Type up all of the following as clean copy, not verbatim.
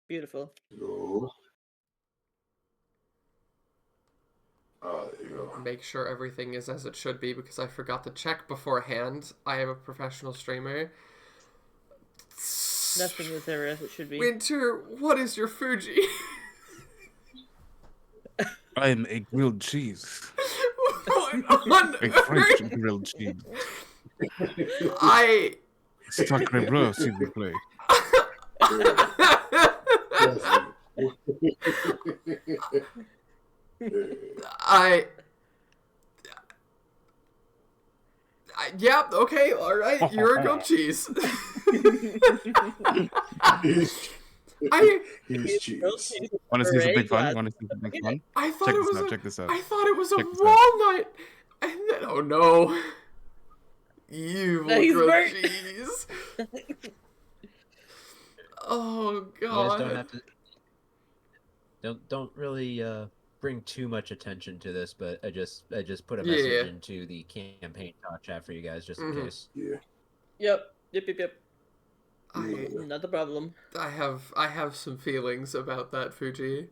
Beautiful. Go. There you go. Make sure everything is as it should be because I forgot to check beforehand. I am a professional streamer. Nothing is ever as it should be. Winter, what is your Fuji? I am a grilled cheese. What on A French earth? grilled cheese. I... Sacre bleu, s'il vous plaît. Yeah, okay, alright, you're a goat cheese. He's cheese. Want to see something fun? Reita. Want to see something fun? I thought it was Check this out. I thought it was a Check this out. walnut. And then, oh no. Evil No, he's grilled burnt. cheese. Oh You god. guys don't have to. Don't really bring too much attention to this, but I just put a message Yeah. into the campaign talk chat for you guys just Mhm. in case. Yeah. Yep. I Not the problem. have some feelings about that, Fuji.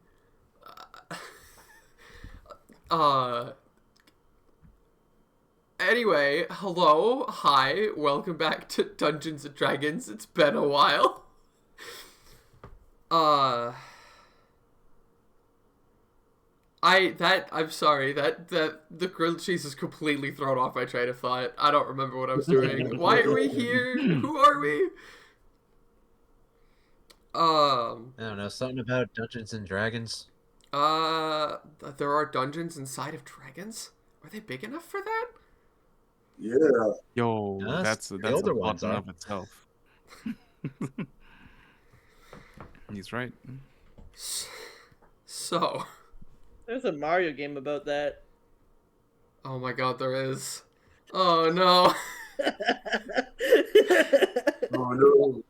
Anyway, hello, hi, welcome back to Dungeons and Dragons. It's been a while. I'm sorry, that the grilled cheese is completely thrown off my train of thought. I don't remember what I was doing. Why are we here? Who are we? I don't know, something about Dungeons and Dragons. There are dungeons inside of dragons? Are they big enough for that? Yeah. Yo, Yes, that's the a older plot ones in are. of itself. He's right. So, There's a Mario game about that. oh my god, there is. Oh no. Oh no.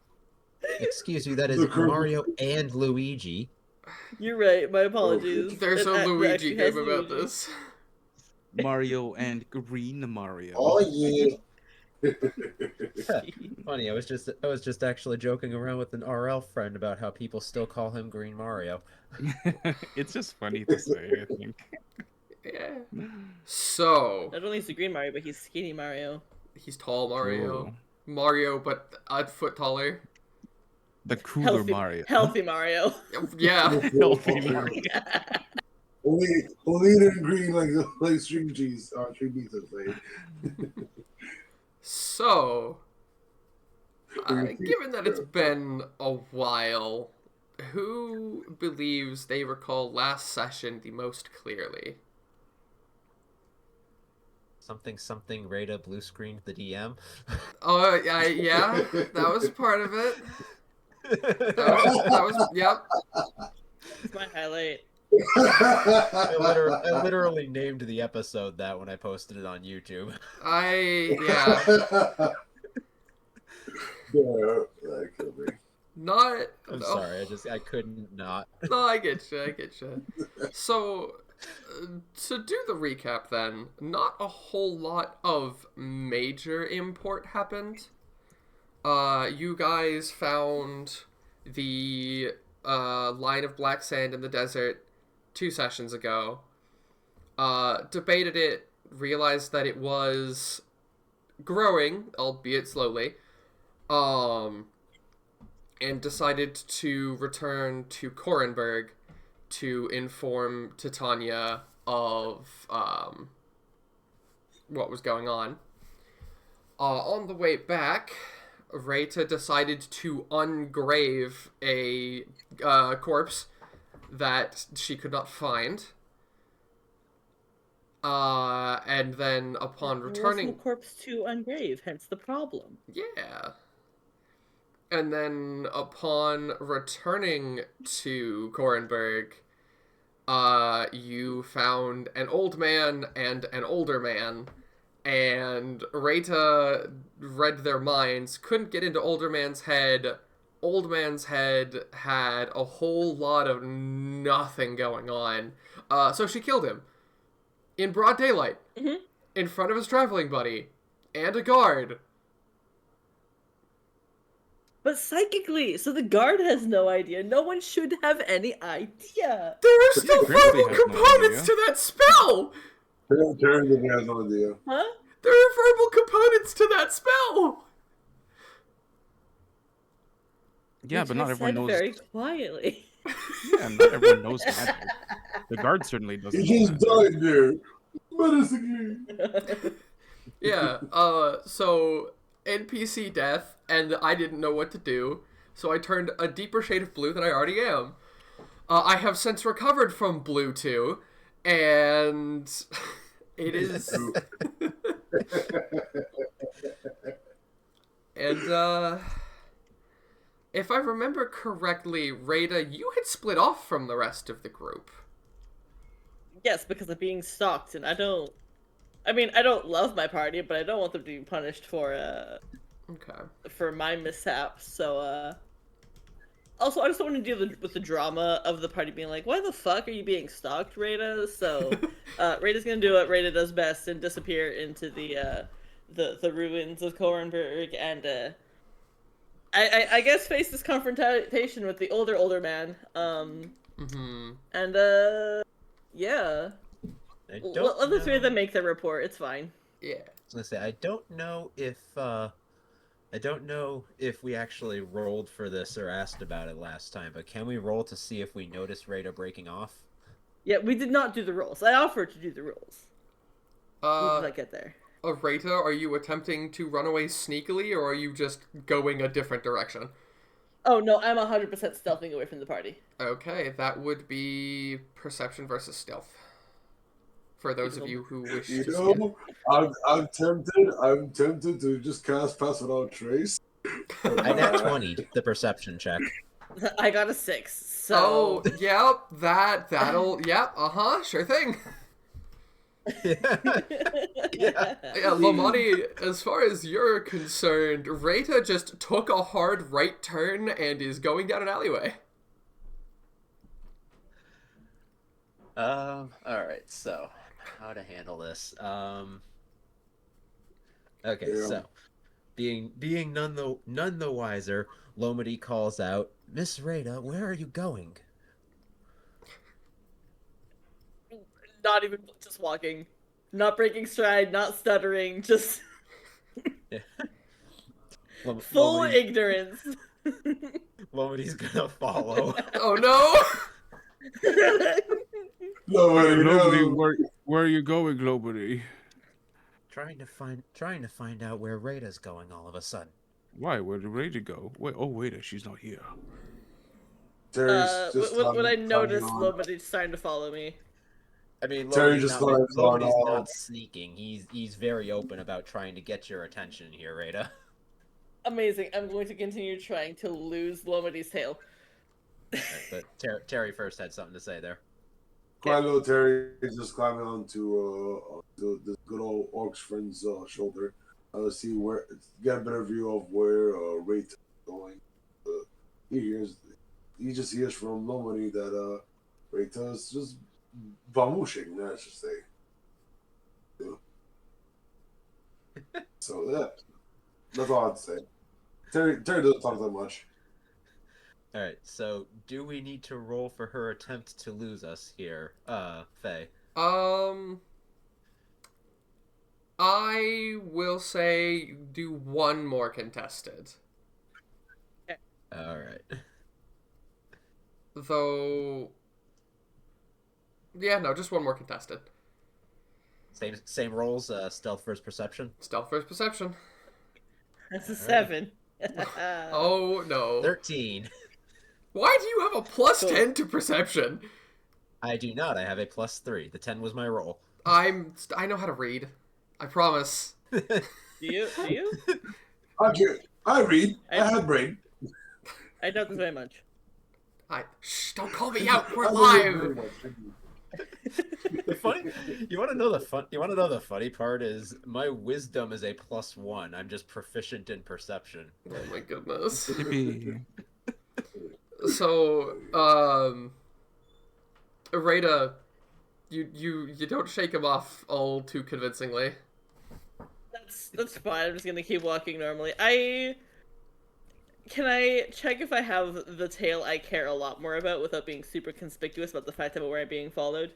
Excuse me, that is The group- Mario and Luigi. You're right. My apologies. There's It a actually Luigi has game about Luigi. this. Mario and Green Mario. Oh yeah. Funny, I was just actually joking around with an RL friend about how people still call him Green Mario. It's just funny to say, I think. Yeah. So, Not only is he Green Mario, but he's Skinny Mario. he's tall Mario. True. Mario, but a foot taller. The cooler Healthy Mario. Healthy Mario. Yeah. Healthy Mario. Only in green like string cheese. String pizza say. So, given that it's been a while, who believes they recall last session the most clearly? Something Reita blue screened the DM. Oh, yeah, that was part of it. That was yep. It's my highlight. I literally named the episode that when I posted it on YouTube. Yeah, Yeah, that killed me. not. I'm oh, sorry, I couldn't not. No, I get you. So, to do the recap then, not a whole lot of major import happened. You guys found the line of black sand in the desert 2 sessions ago. Debated it, realized that it was growing, albeit slowly. And decided to return to Korenberg to inform Titania of what was going on. On the way back, Reita decided to ungrave a corpse that she could not find. And then upon There was returning... no corpse to ungrave, hence the problem. Yeah. And then upon returning to Korenberg, you found an old man and an older man, and Reita read their minds, couldn't get into older man's head. Old man's head had a whole lot of nothing going on. So she killed him. In broad daylight. Mhm. In front of his traveling buddy. And a guard. But psychically, so the guard has no idea. No one should have any idea. There are still Grimsly verbal has no components idea. to that spell! Terry has no idea. Huh? There are verbal components to that spell! Yeah, Which but I not everyone said knows. very quietly. Yeah, not everyone knows magic. The guard certainly doesn't. He know just that. died there. Menacingly. Yeah, so NPC death, and I didn't know what to do, so I turned a deeper shade of blue than I already am. I have since recovered from blue 2, and it is... and, if I remember correctly, Reita, you had split off from the rest of the group. Yes, because of being stalked, and I don't love my party, but I don't want them to be punished Okay. for my mishaps. So, also, I just don't want to deal with the drama of the party being like, "Why the fuck are you being stalked, Reita?" So, Reita's gonna do what Reita does best and disappear into the ruins of Korenberg, and I guess face this confrontation with the older man. And yeah. Let the three of them make their report. It's fine. Yeah. I was gonna say I don't know if we actually rolled for this or asked about it last time, but can we roll to see if we noticed Rita breaking off? Yeah, we did not do the rules. I offered to do the rules. We did not get there. Reita, are you attempting to run away sneakily, or are you just going a different direction? Oh no, I'm 100% stealthing away from the party. Okay, that would be perception versus stealth. For those of you who wish to see it. I'm tempted to just cast Pass Without Trace. I nat 20 the perception check. I got a 6. So. Oh, yep, that'll, yep, sure thing. Yeah. Yeah, Lomadhi, as far as you're concerned, Reita just took a hard right turn and is going down an alleyway. Alright, so how to handle this. Okay, Yeah. so being none the wiser, Lomadhi calls out, "Miss Rita, where are you going?" Not even just walking. Not breaking stride, not stuttering, just full ignorance. Lomadhi's gonna follow. Oh no! Globally, where are you going, Globally? trying to find out where Rita's going all of a sudden. Why? Where did Reita go? Wait, she's not here. When I noticed Lomadhi's starting to follow me. I mean, Terry Lomadhi's just not, let it go Lomadhi's on. not sneaking. He's very open about trying to get your attention here, Rita. Amazing. I'm going to continue trying to lose Lomadhi's tail. But Terry first had something to say there. Quiet little Terry is just climbing onto this good old orc's friend's shoulder. See where, get a better view of where Reita is going. He just hears from Lomadhi that Reita is just vamushing, I should say. Yeah. So yeah, that's all I'd say. Terry doesn't talk that much. All right, so do we need to roll for her attempt to lose us here, Faye? I will say do one more contested. All right. Though... Yeah, no, just one more contested. Same rolls, stealth versus perception? Stealth versus perception. That's a 7. Oh, no. 13. Why do you have a plus Cool. 10 to perception? I do not. I have a +3. The 10 was my roll. I know how to read. I promise. Do you? I read. I have brain. I doubt this very much. Shh, don't call me out. We're I read very live. much. The funny, you want to know the funny part is my wisdom is a +1. I'm just proficient in perception. Oh my goodness. Yippee. So, Reita, you don't shake him off all too convincingly. That's fine. I'm just gonna keep walking normally. Can I check if I have the tail I care a lot more about without being super conspicuous about the fact that we're being followed?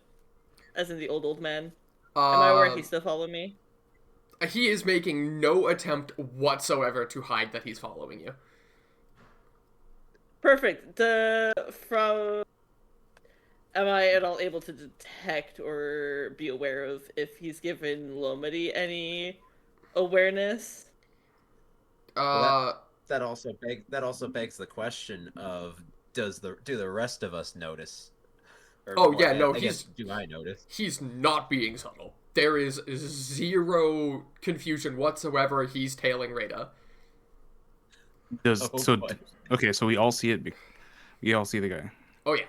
As in the old man? Am I aware he's still following me? He is making no attempt whatsoever to hide that he's following you. Perfect. Am I at all able to detect or be aware of if he's given Lomadhi any awareness? Well, that also begs the question of do the rest of us notice? Oh yeah, no, I guess do I notice? He's not being subtle. There is zero confusion whatsoever. He's tailing Reita. Okay, so we all see it. We all see the guy. Oh yeah.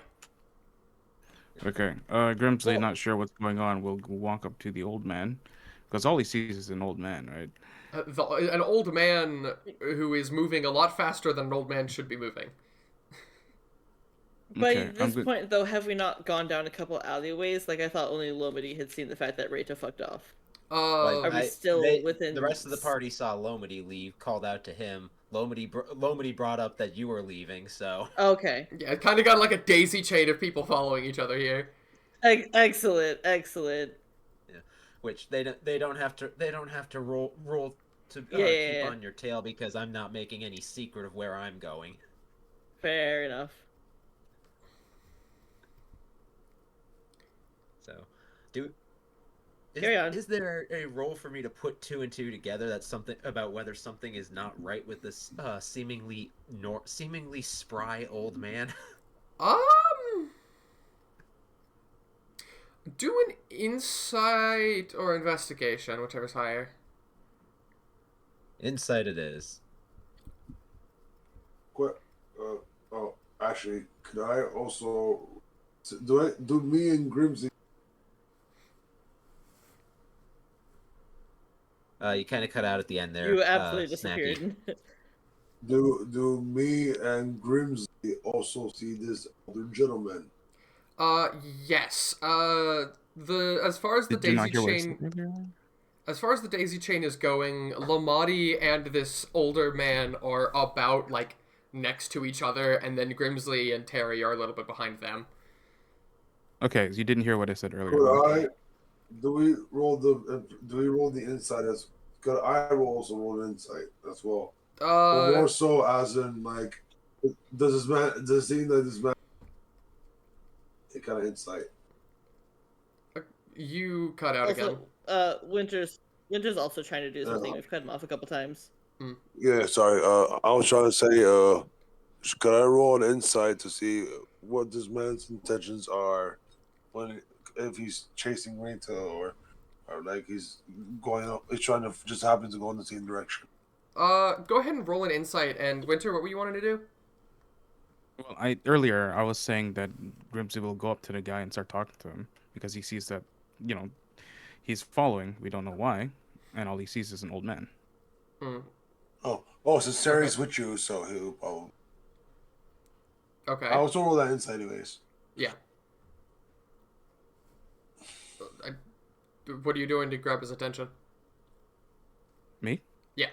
Okay. Grimsly, not sure what's going on. We'll walk up to the old man, because all he sees is an old man, right? An old man who is moving a lot faster than an old man should be moving. By this point, though, have we not gone down a couple alleyways? Like, I thought only Lomadhi had seen the fact that Reita fucked off. Are we still within... The rest of the party saw Lomadhi leave, called out to him. Lomadhi brought up that you were leaving, so... Okay. Yeah, it kind of got like a daisy chain of people following each other here. Excellent. Yeah. Which they don't have to roll to keep on your tail, because I'm not making any secret of where I'm going. Fair enough. So, is there a role for me to put 2 and 2 together? That's something about whether something is not right with this seemingly spry old man. Do an insight or investigation, whichever's higher. Insight it is. Actually, could I also do me and Grimsly? You kind of cut out at the end there. You absolutely disappeared. Do me and Grimsly also see this older gentleman? Yes. As far as the daisy chain is going, Lomadhi and this older man are about like next to each other, and then Grimsly and Terry are a little bit behind them. Okay, so you didn't hear what I said earlier. Do we roll the insight as? Could I also roll an insight as well? Or more so, as in like, does it seem that this man? It kind of insight. You cut out also, again. Winter's also trying to do something. We've cut him off a couple times. Yeah, sorry. I was trying to say, could I roll an insight to see what this man's intentions are if he's chasing Reita or like he's going up, he's trying to just happen to go in the same direction. Go ahead and roll an insight. And Winter, what were you wanting to do? Well, earlier I was saying that Grimsly will go up to the guy and start talking to him because he sees that, he's following. We don't know why, and all he sees is an old man. So Terry's with you, so he'll probably... Okay. I also roll that insight anyways. Yeah. What are you doing to grab his attention? Me? Yeah.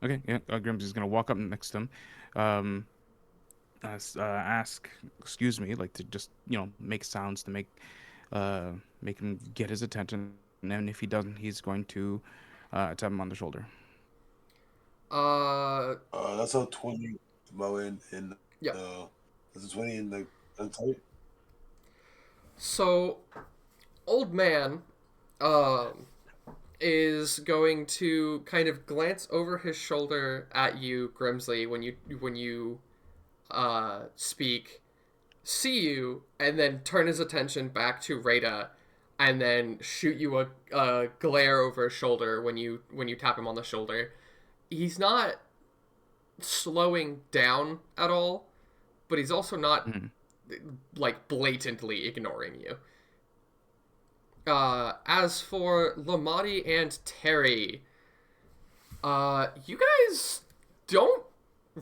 Okay, yeah. Grimsly's gonna walk up next to him, ask, excuse me, like to just, make sounds to make him get his attention. And then if he doesn't, he's going to tap him on the shoulder. That's a 20 in yeah. That's a 20 in the insight. So, old man is going to kind of glance over his shoulder at you, Grimsly, when you speak, see you, and then turn his attention back to Reita, and then shoot you a glare over his shoulder when you tap him on the shoulder. He's not slowing down at all, but he's also not like blatantly ignoring you. As for Lomadhi and Terry, you guys don't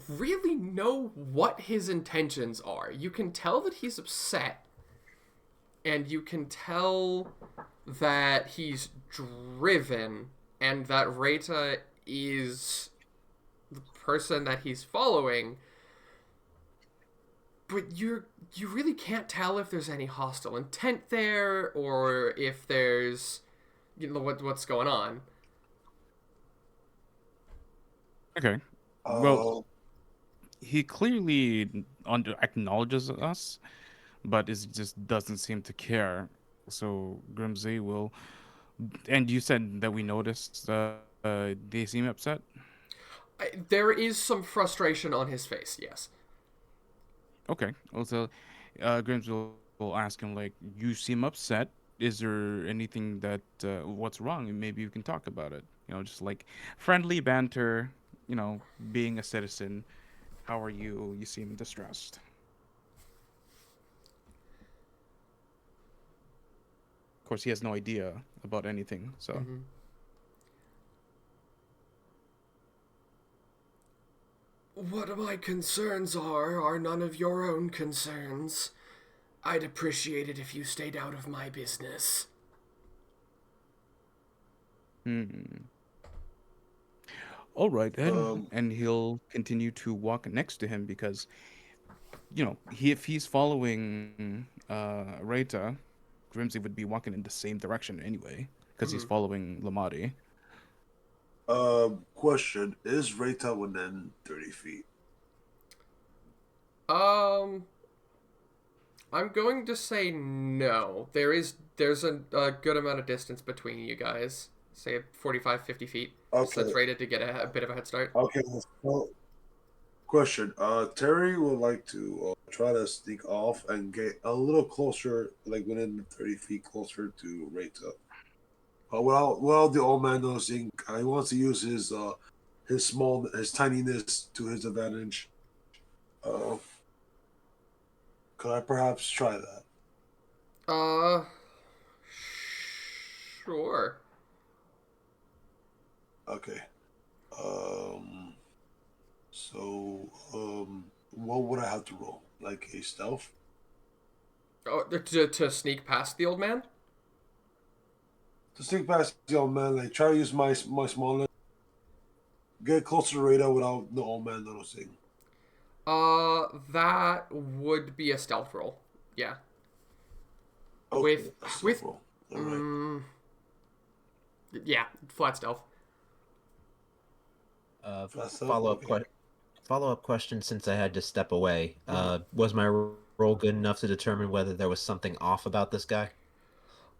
really know what his intentions are. You can tell that he's upset, and you can tell that he's driven, and that Reita is the person that he's following, but you really can't tell if there's any hostile intent there or if there's what's going on. Okay. Well, he clearly acknowledges us, but it just doesn't seem to care. So Grimsly will. And you said that we noticed they seem upset. There is some frustration on his face. Yes. Okay. Also, Grimsly will ask him like, "You seem upset. Is there anything that what's wrong? And maybe you can talk about it. Just like friendly banter. Being a citizen. How are you? You seem distressed." Of course, he has no idea about anything. So. Mm-hmm. What my concerns are none of your own concerns. I'd appreciate it if you stayed out of my business. All right, then. And he'll continue to walk next to him because, if he's following Reita, Grimsly would be walking in the same direction anyway because he's following Lomadhi. Question: is Reita within 30 feet? I'm going to say no. There's a good amount of distance between you guys. Say 45, 50 feet. Okay. So it's rated to get a bit of a head start. Okay. Well, question: Terry would like to try to sneak off and get a little closer, like within 30 feet closer to Reita. Without the old man noticing, he wants to use his tininess to his advantage. Could I perhaps try that? Sure. Okay. What would I have to roll? Like a stealth? Oh, to sneak past the old man? To sneak past the old man, like try to use my smallness, get closer to Reita without the old man noticing. That would be a stealth roll. Yeah. Okay, with roll. All right. Yeah, flat stealth. Follow-up question since I had to step away. Was my roll good enough to determine whether there was something off about this guy?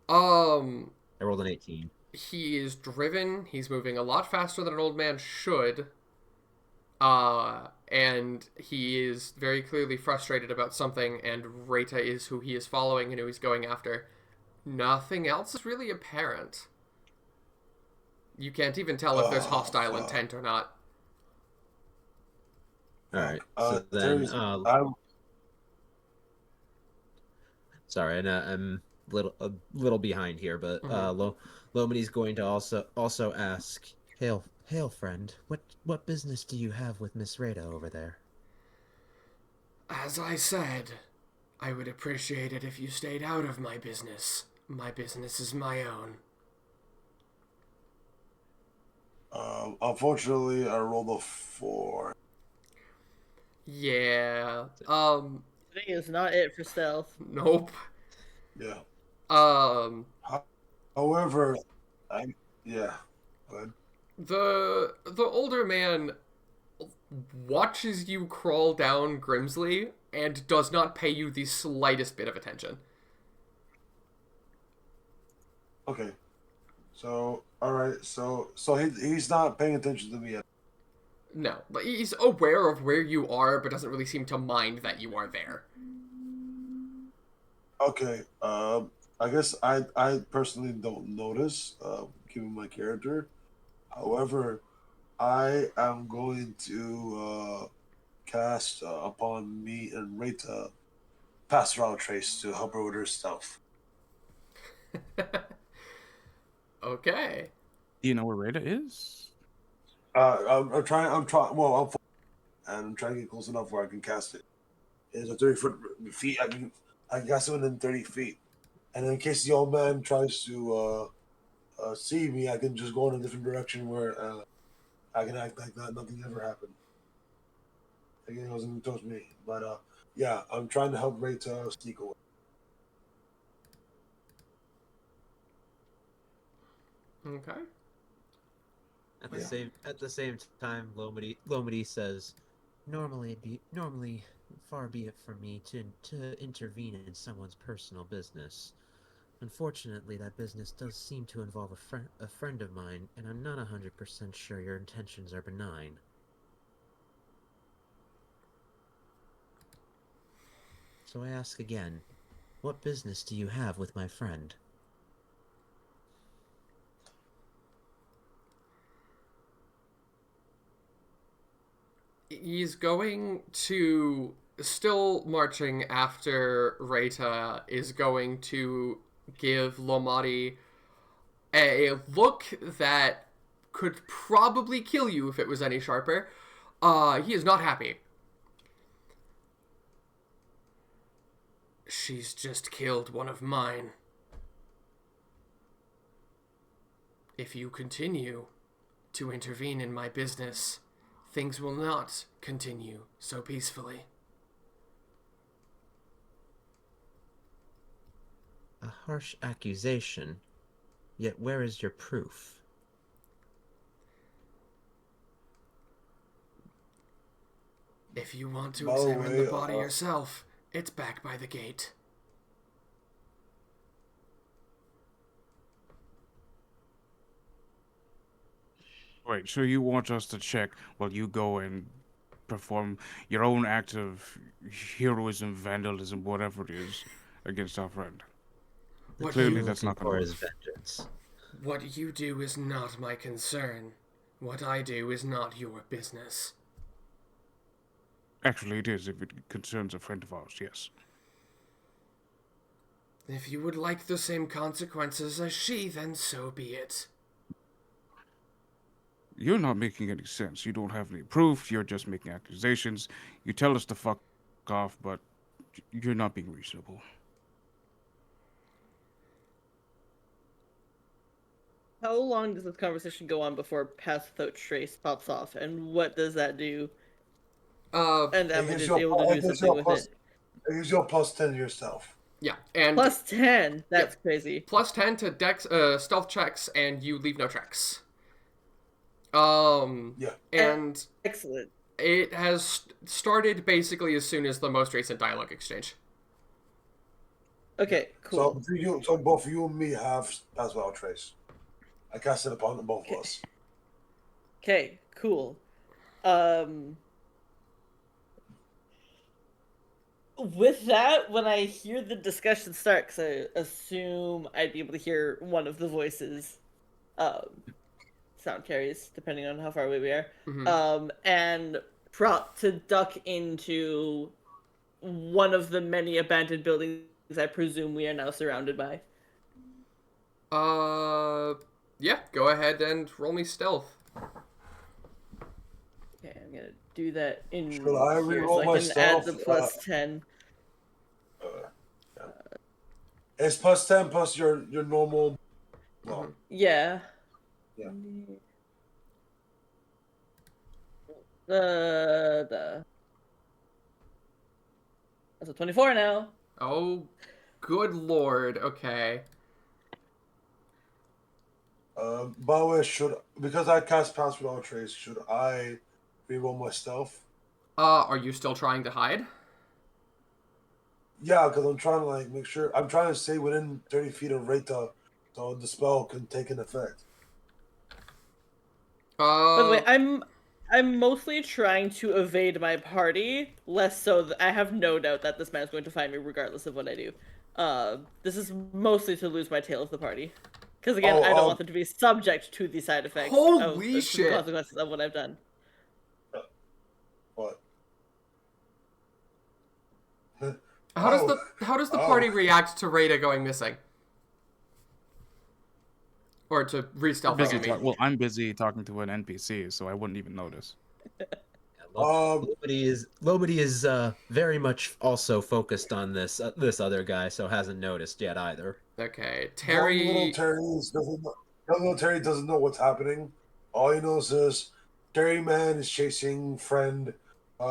I rolled an 18. He is driven. He's moving a lot faster than an old man should. And he is very clearly frustrated about something, and Reita is who he is following and who he's going after. Nothing else is really apparent. You can't even tell if there's hostile intent or not. Alright, so then... Sorry, and I'm a little behind here, but Lomadhi's going to also ask, Hail, friend, what business do you have with Miss Reita over there? As I said, I would appreciate it if you stayed out of my business. My business is my own. Unfortunately, I rolled a 4. Yeah. Today is not it for stealth. Nope. Yeah. However, yeah. Go ahead. The older man watches you crawl down Grimsly and does not pay you the slightest bit of attention. Okay. So, all right. So he's not paying attention to me yet. No, but he's aware of where you are, but doesn't really seem to mind that you are there. Okay. I guess I personally don't notice, given my character. However, I am going to cast upon me and Reita pass route trace to help her with her stuff. Okay. Do you know where Reita is? I'm trying. Well, I'm trying to get close enough where I can cast it. It's a 30 feet. I can cast it within 30 feet, and in case the old man tries to see me, I can just go in a different direction where I can act like that nothing ever happened. Like he wasn't towards me. But yeah, I'm trying to help Reita sneak away. Okay. At the same time, Lomady says, normally far be it from me to intervene in someone's personal business. Unfortunately, that business does seem to involve a friend of mine, and I'm not 100% sure your intentions are benign. So I ask again, what business do you have with my friend? He's going to, still marching after Reita, is going to give Lomadhi a look that could probably kill you if it was any sharper. He is not happy. She's just killed one of mine. If you continue to intervene in my business, things will not continue so peacefully. A harsh accusation, yet where is your proof? If you want to By the examine way, the body yourself, it's back by the gate. Wait, so you want us to check while you go and perform your own act of heroism, vandalism, whatever it is, against our friend? What Clearly, you, that's not for going to his work. vengeance. what you do is not my concern. What I do is not your business. Actually, it is if it concerns a friend of ours, yes. If you would like the same consequences as she, then so be it. You're not making any sense. You don't have any proof. You're just making accusations. You tell us to fuck off, but you're not being reasonable. How long does this conversation go on before Pass Without Trace pops off, and what does that do? And am I just able to do something with it? It gives you a +10 to yourself. Yeah, and Plus 10. That's crazy. plus 10 to dex stealth checks, and you leave no tracks. Yeah. And Excellent. it has started basically as soon as the most recent dialogue exchange. Okay, cool. So both you and me have as well trace. I cast it upon both of us. Okay, cool. With that, when I hear the discussion start, because I assume I'd be able to hear one of the voices, sound carries, depending on how far away we are, and prop to duck into one of the many abandoned buildings I presume we are now surrounded by. Yeah, go ahead and roll me stealth. Okay, I'm gonna do that in Should I here reroll so I my can add stealth? the plus 10. Yeah. It's +10 plus your normal. Well, Yeah. Yeah. That's a 24 now. Oh, good lord. Okay. By the way, because I cast Pass Without Trace, should I reroll my stealth? Are you still trying to hide? Yeah, because I'm trying to make sure. I'm trying to stay within 30 feet of Reita, so the spell can take an effect. By the way, I'm mostly trying to evade my party, less so that I have no doubt that this man's going to find me regardless of what I do. This is mostly to lose my tail of the party. Because again, I don't want them to be subject to the side effects Holy the shit. consequences of what I've done. What? How does the party react to Reita going missing? Or to re-stealthing, I mean. Well, I'm busy talking to an NPC, so I wouldn't even notice. Lomady is very much also focused on this other guy, so hasn't noticed yet either. Okay, Little Terry doesn't know what's happening. All he knows is Terry Man is chasing friend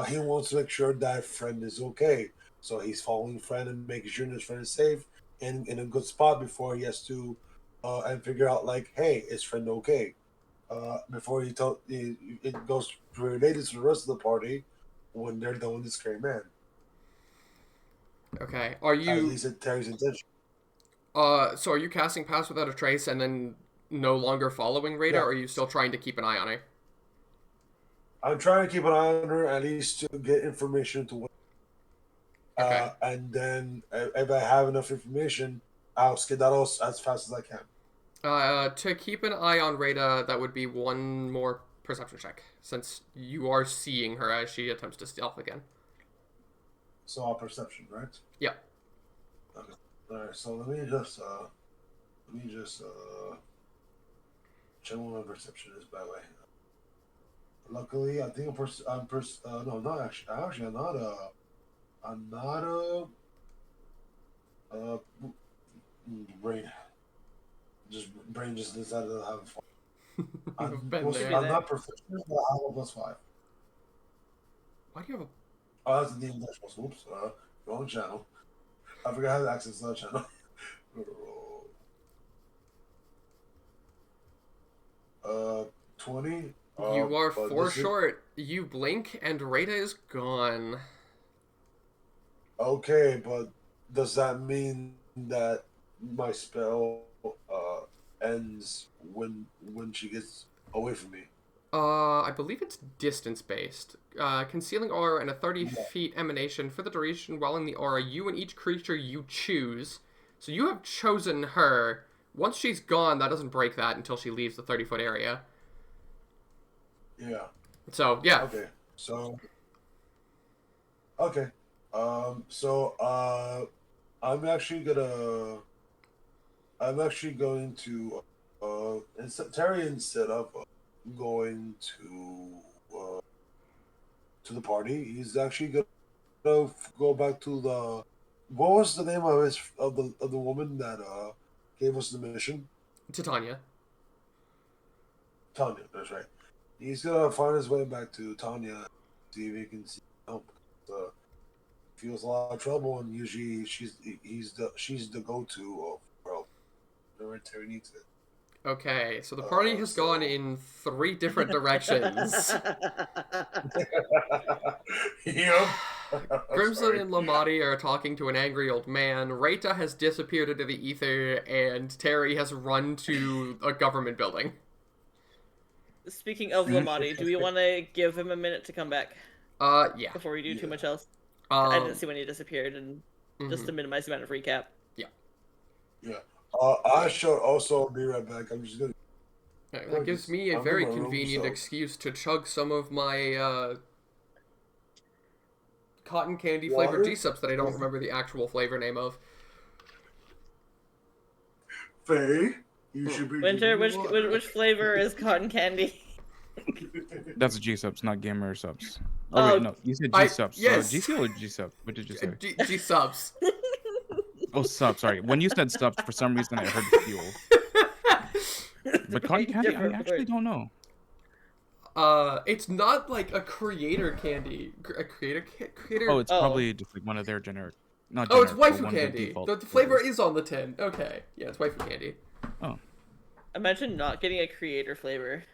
He wants to make sure that friend is okay. So he's following friend and making sure his friend is safe and in a good spot before he has to and figure out like, hey, is friend okay? Before it goes related to the rest of the party when they're done with the scary man. Okay. Are At you least it Terry's intention. so are you casting Pass Without a Trace and then no longer following Reita, Yeah. or are you still trying to keep an eye on her? I'm trying to keep an eye on her at least to get information to Okay. and then if I have enough information, I'll skedaddle as fast as I can. To keep an eye on Reita, that would be one more perception check, since you are seeing her as she attempts to stealth again. So our perception, right? Yeah. Okay. All right. So let me just check what my perception is. By the way, luckily, I think no, not actually. Actually, I'm not brain. Brain just decided to have fun. You've been I'm there. not proficient, but I have a +5. Why do you have a... Oh, that's the DM Dash. Oops, wrong channel. I forgot how to access that channel. 20. You are but 4 this is- short. You blink and Reita is gone. Okay, but does that mean that my spell ends when she gets away from me? I believe it's distance based. Concealing aura and a 30 Yeah. feet emanation for the duration while in the aura, you and each creature you choose. So you have chosen her. Once she's gone, that doesn't break that until she leaves the 30-foot area. Yeah. So, yeah. Okay. So. Okay. I'm actually going to Terry, instead of going to the party, he's actually gonna go back to the what was the name of the woman that gave us the mission? Titania. Tanya, that's right. He's gonna find his way back to Tanya, see if he can see help. Feels a lot of trouble, and usually she's the go-to for help. Whenever Terry needs it. Okay, so the party has gone in 3 different directions. Yep. Grimsly and Lomadhi are talking to an angry old man. Reita has disappeared into the ether, and Terry has run to a government building. Speaking of Lomadhi, do we want to give him a minute to come back Yeah. before we do too Yeah. much else? I didn't Um, see when he disappeared, and just mhm. to minimize the amount of recap. Yeah. I shall also be right back. I'm just gonna. That gives me a I'm in very my room, convenient so- excuse to chug some of my cotton candy flavored Water? G-Subs that I don't remember the actual flavor name of. Faye, you should be. Winter, drinking water. which flavor is cotton candy? That's G-subs, not gamer subs. Oh, Oh wait, no, you said I- G-subs. yes. GC or G-sub? What did you say? G-Subs. Oh, sub. Sorry. When you said subs, for some reason I heard fuel. But cotton candy, I Different actually word. don't know. It's not like a creator candy. A creator? Oh, it's Oh. probably just like one of their generic. Not Oh, it's generic, but waifu one of their candy. default The flavor flavors. is on the tin. Okay. Yeah, it's waifu candy. Imagine not getting a creator flavor.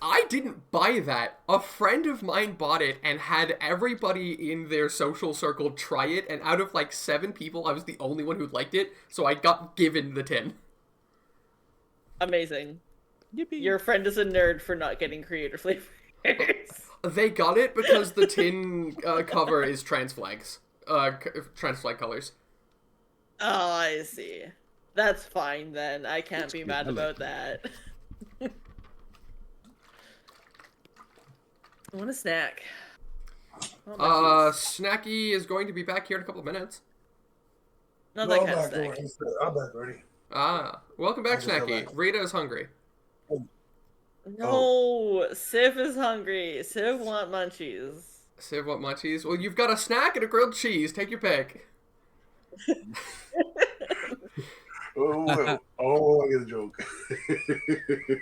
I didn't buy that. A friend of mine bought it and had everybody in their social circle try it, and out of like 7 people, I was the only one who liked it, so I got given the tin. Amazing. Yippee. Your friend is a nerd for not getting creator flavors. They got it because the tin cover is trans flags. Trans flag colors. Oh, I see. That's fine then. I can't be good. mad I like about that. I want a snack. I want munchies. Snacky is going to be back here in a couple of minutes. Not No, that I'm kind of back. Don't snack. worry. I'm back already. Welcome I back, just got Snacky. back. Rita is hungry. No, Civ is hungry. Civ want munchies. Say what munchies? Well, you've got a snack and a grilled cheese. Take your pick. Oh, I get a joke.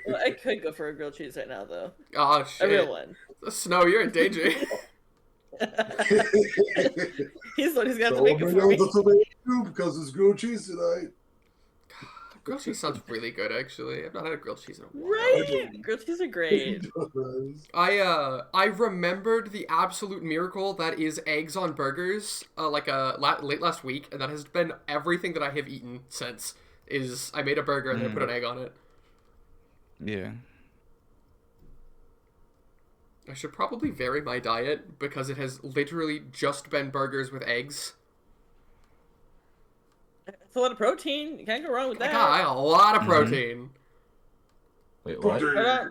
Well, I could go for a grilled cheese right now, though. Oh, A shit. real one. Snow, you're in danger. He's the one who's got to So make it bring for out me. the tomato soup because it's grilled cheese tonight. Grilled cheese sounds really good, actually. I've not had a grilled cheese in a while. Right? Grilled cheese are great. I remembered the absolute miracle that is eggs on burgers, late last week, and that has been everything that I have eaten since. Is I made a burger and then I put an egg on it. Yeah. I should probably vary my diet because it has literally just been burgers with eggs. It's a lot of protein. You can't go wrong with I that. got a lot of protein. Wait, what?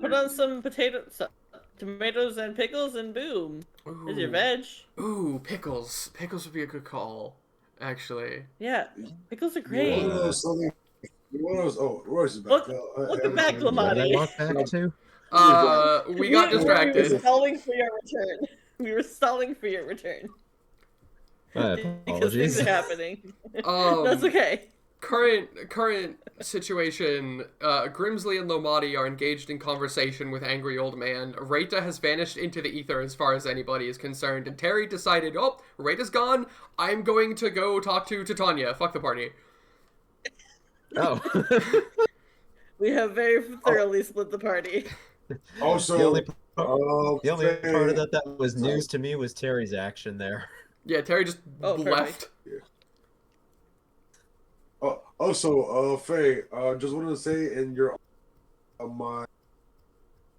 Put on some tomatoes and pickles, and boom. There's your veg. Ooh, pickles. Pickles would be a good call, actually. Yeah, pickles are You great. want to know something? Oh, Royce is back. Welcome back, Where did Lomadhi. I walk back to? We got We distracted. were stalling for your return. We were stalling for your return. My Because things apologies. are happening. That's okay. Current situation, Grimsly and Lomadhi are engaged in conversation with angry old man. Reita has vanished into the ether as far as anybody is concerned, and Terry decided, oh, Reita's gone, I'm going to go talk to Titania. Fuck the party. Oh. We have very thoroughly split the party. Also, the only part okay. of that was news to me was Terry's action there. Yeah, Terry just left. Also, Faye, just wanted to say in your my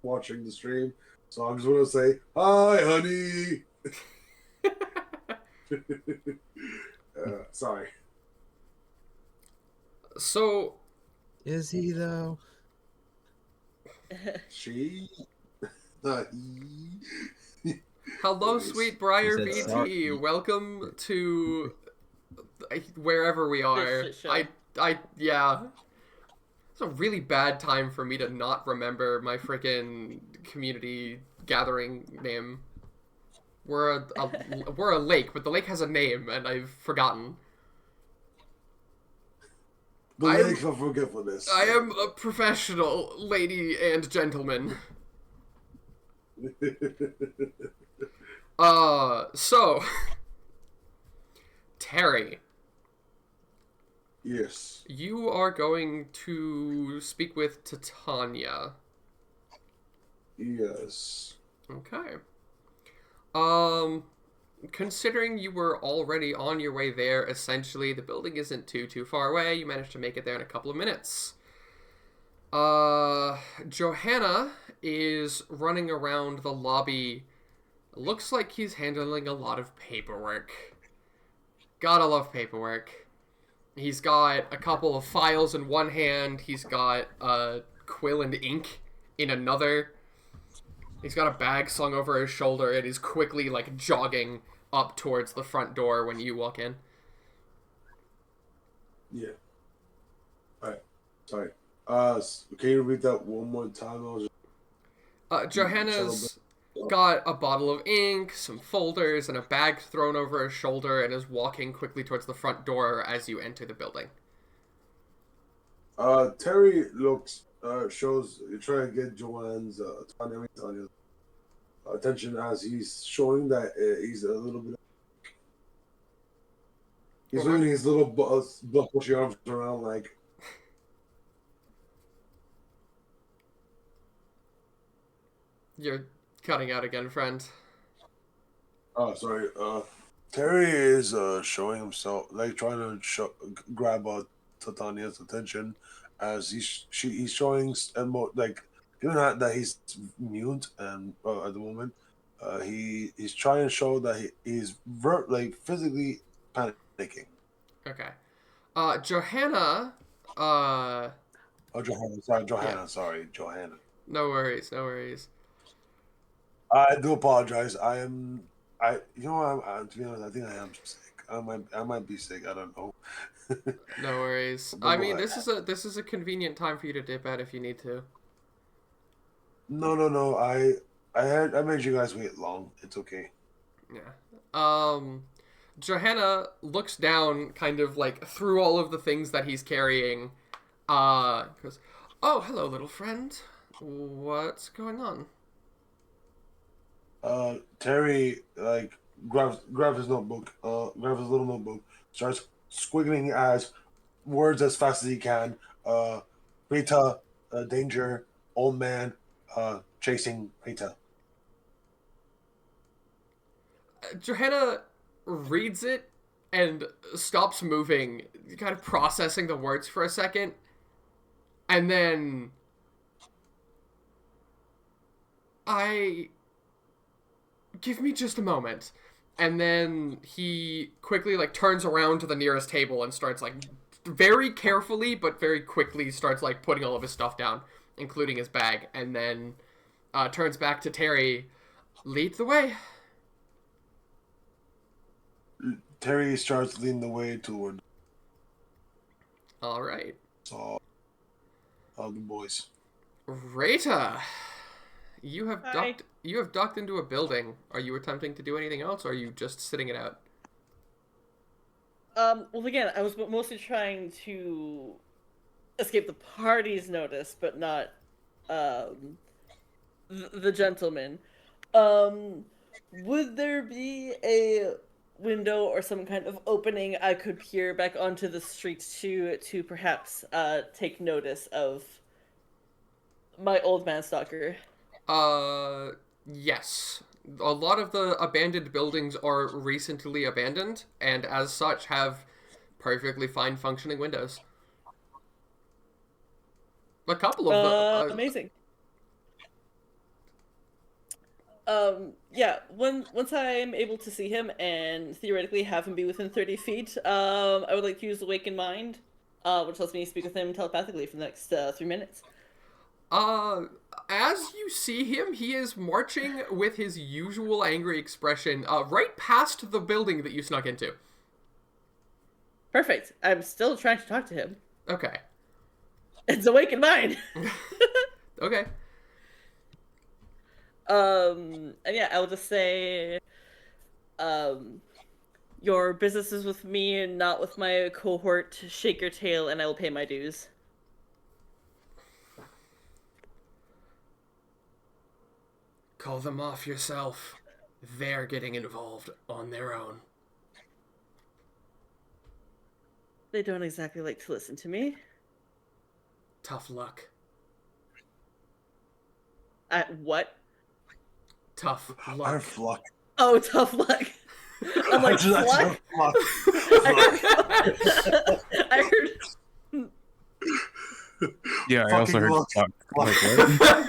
watching the stream, so I just want to say hi, honey. Sorry. So, Is he though? She, not he. hello, Nice. sweet Briar He said VT. sorry. Welcome to wherever we are. This shit show. Yeah. It's a really bad time for me to not remember my freaking community gathering name. We're a lake, but the lake has a name, and I've forgotten. The lake for forgetfulness. I am a professional, lady and gentleman. So Terry, Yes. you are going to speak with Titania. Yes. Okay. Considering you were already on your way there, essentially, the building isn't too far away. You managed to make it there in a couple of minutes. Johanna is running around the lobby. Looks like he's handling a lot of paperwork. Gotta love paperwork. He's got a couple of files in one hand. He's got a quill and ink in another. He's got a bag slung over his shoulder, and he's quickly, jogging up towards the front door when you walk in. Yeah. Alright. Sorry. Can you repeat that one more time? I was just... Johanna's got a bottle of ink, some folders, and a bag thrown over her shoulder, and is walking quickly towards the front door as you enter the building. Terry looks, shows, trying to get Joanne's, Tanya's attention as he's showing that he's a little bit. He's Okay. moving his little bushy arms around like. You're cutting out again, friend. Oh, sorry. Terry is showing himself, like trying to grab Titania's attention, as he's showing like, given that he's mute and at the moment, he's trying to show that he's physically panicking. Okay. Johanna. Oh, Johanna. Sorry, Johanna. Yeah. Sorry, Johanna. No worries. No worries. I do apologize. To be honest, I think I am sick. I might be sick. I don't know. No worries. But I go mean, ahead. this is a convenient time for you to dip out if you need to. No. I made you guys wait long. It's okay. Yeah. Johanna looks down, kind of through all of the things that he's carrying. Goes, "Oh, hello, little friend. What's going on?" Terry grabs his notebook, grabs his little notebook, starts squiggling as words as fast as he can. Reita, danger, old man, chasing Reita. Johanna reads it and stops moving, kind of processing the words for a second, and then give me just a moment. And then he quickly like turns around to the nearest table and starts like very carefully but very quickly starts like putting all of his stuff down, including his bag, and then turns back to Terry. Lead the way. Terry starts leading the way toward All right. all the boys. Reita, you have Hi. ducked into a building. Are you attempting to do anything else, or are you just sitting it out? Well, again, I was mostly trying to escape the party's notice, but not, the gentleman. Would there be a window or some kind of opening I could peer back onto the street to perhaps, take notice of my old man stalker? Yes. A lot of the abandoned buildings are recently abandoned, and as such have perfectly fine functioning windows. A couple of them. Amazing. Yeah, once I'm able to see him and theoretically have him be within 30 feet, I would like to use Awaken Mind, which lets me speak with him telepathically for the next 3 minutes. As you see him, he is marching with his usual angry expression, right past the building that you snuck into. Perfect. I'm still trying to talk to him. Okay. It's Awaken Mind! Okay. And yeah, I'll just say, your business is with me and not with my cohort. Shake your tail and I will pay my dues. Call them off yourself. They're getting involved on their own. They don't exactly like to listen to me. Tough luck. What? Tough I luck. fluck. Oh, tough luck. I'm like, what? Fluck. I heard. Yeah, I also Fucking heard luck. fuck. Fuck. Like, what?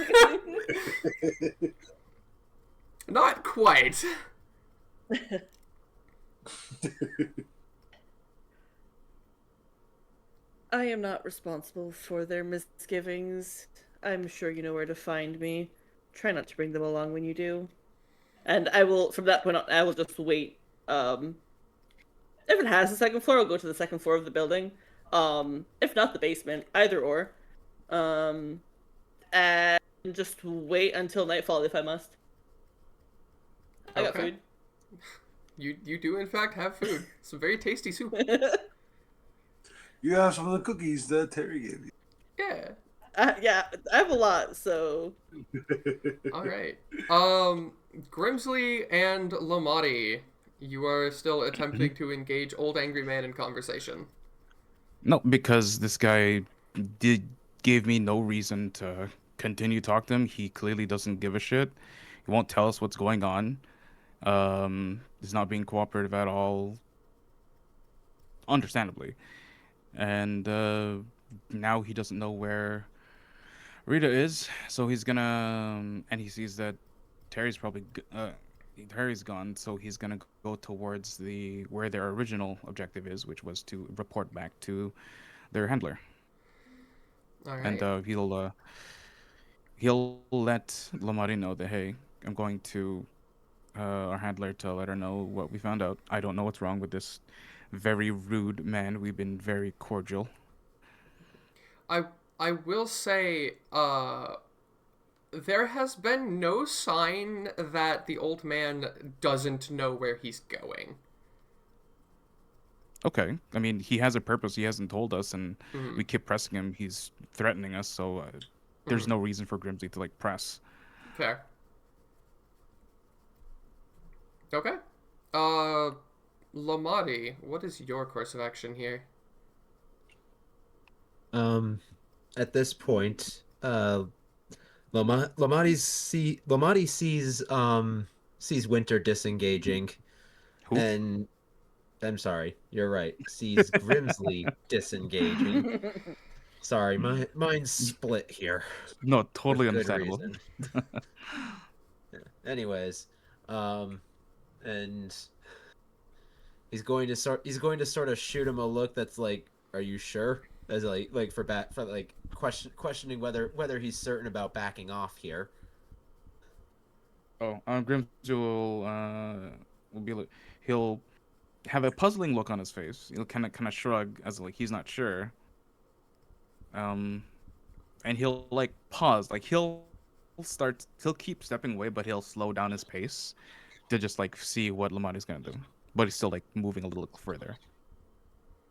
Not quite. I am not responsible for their misgivings. I'm sure you know where to find me. Try not to bring them along when you do. And I will, from that point on, I will just wait. If it has a second floor, I'll go to the second floor of the building. If not the basement, either or. And just wait until nightfall if I must. I got Okay. food. You do in fact have food. Some very tasty soup. You have some of the cookies that Terry gave you. Yeah. Yeah, I have a lot, so. All right. Grimsly and Lomadhi, you are still attempting to engage Old Angry Man in conversation. No, because this guy gave me no reason to continue talk to him. He clearly doesn't give a shit. He won't tell us what's going on. He's not being cooperative at all. Understandably. And now he doesn't know where Rita is, so he's gonna, and he sees that Terry's probably Terry's gone, so he's gonna go towards where their original objective is, which was to report back to their handler. All right. And he'll let Lomadhi know that, hey, I'm going to our handler to let her know what we found out. I don't know what's wrong with this very rude man. We've been very cordial. I will say, there has been no sign that the old man doesn't know where he's going. Okay. I mean, he has a purpose. He hasn't told us, and we keep pressing him. He's threatening us, so there's no reason for Grimsly to, like, press. Fair. Okay. Uh, Lomadhi, what is your course of action here? At this point, Lomadhi sees Winter disengaging, Who? and I'm sorry, you're right. Sees Grimsly disengaging. Sorry, my mind's split here No, totally with good understandable. reason. Yeah. Anyways, um, and he's going to sort of shoot him a look that's like, "Are you sure?" As like for like questioning whether he's certain about backing off here. Oh, Grimsby will be like, he'll have a puzzling look on his face. He'll kind of shrug as like he's not sure. Um, and he'll like pause, like he'll keep stepping away, but he'll slow down his pace to just like see what Lamani's gonna do. But he's still like moving a little further.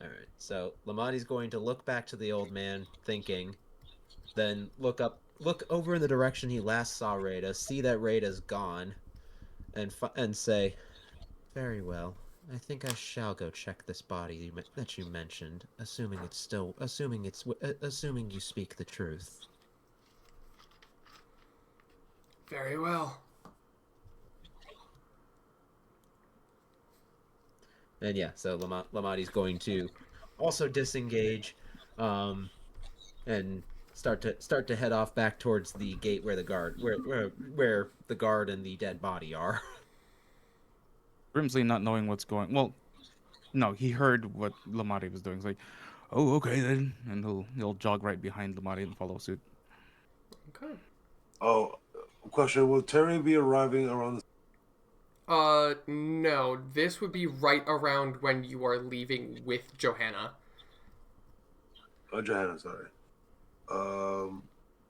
All right. So Lamani's going to look back to the old man, thinking, then look over in the direction he last saw Reita, see that Reita's gone, and say, "Very well. I think I shall go check this body that you mentioned, assuming you speak the truth." Very well. And yeah, so Lamati's going to also disengage, um, and start to head off back towards the gate where where the guard and the dead body are. Grimsly not knowing what's going. Well, no, he heard what Lamadi was doing. He's like, "Oh, okay then," and he'll jog right behind Lamadi and follow suit. Okay. Oh, question: will Terry be arriving around? No. This would be right around when you are leaving with Johanna. Johanna, sorry.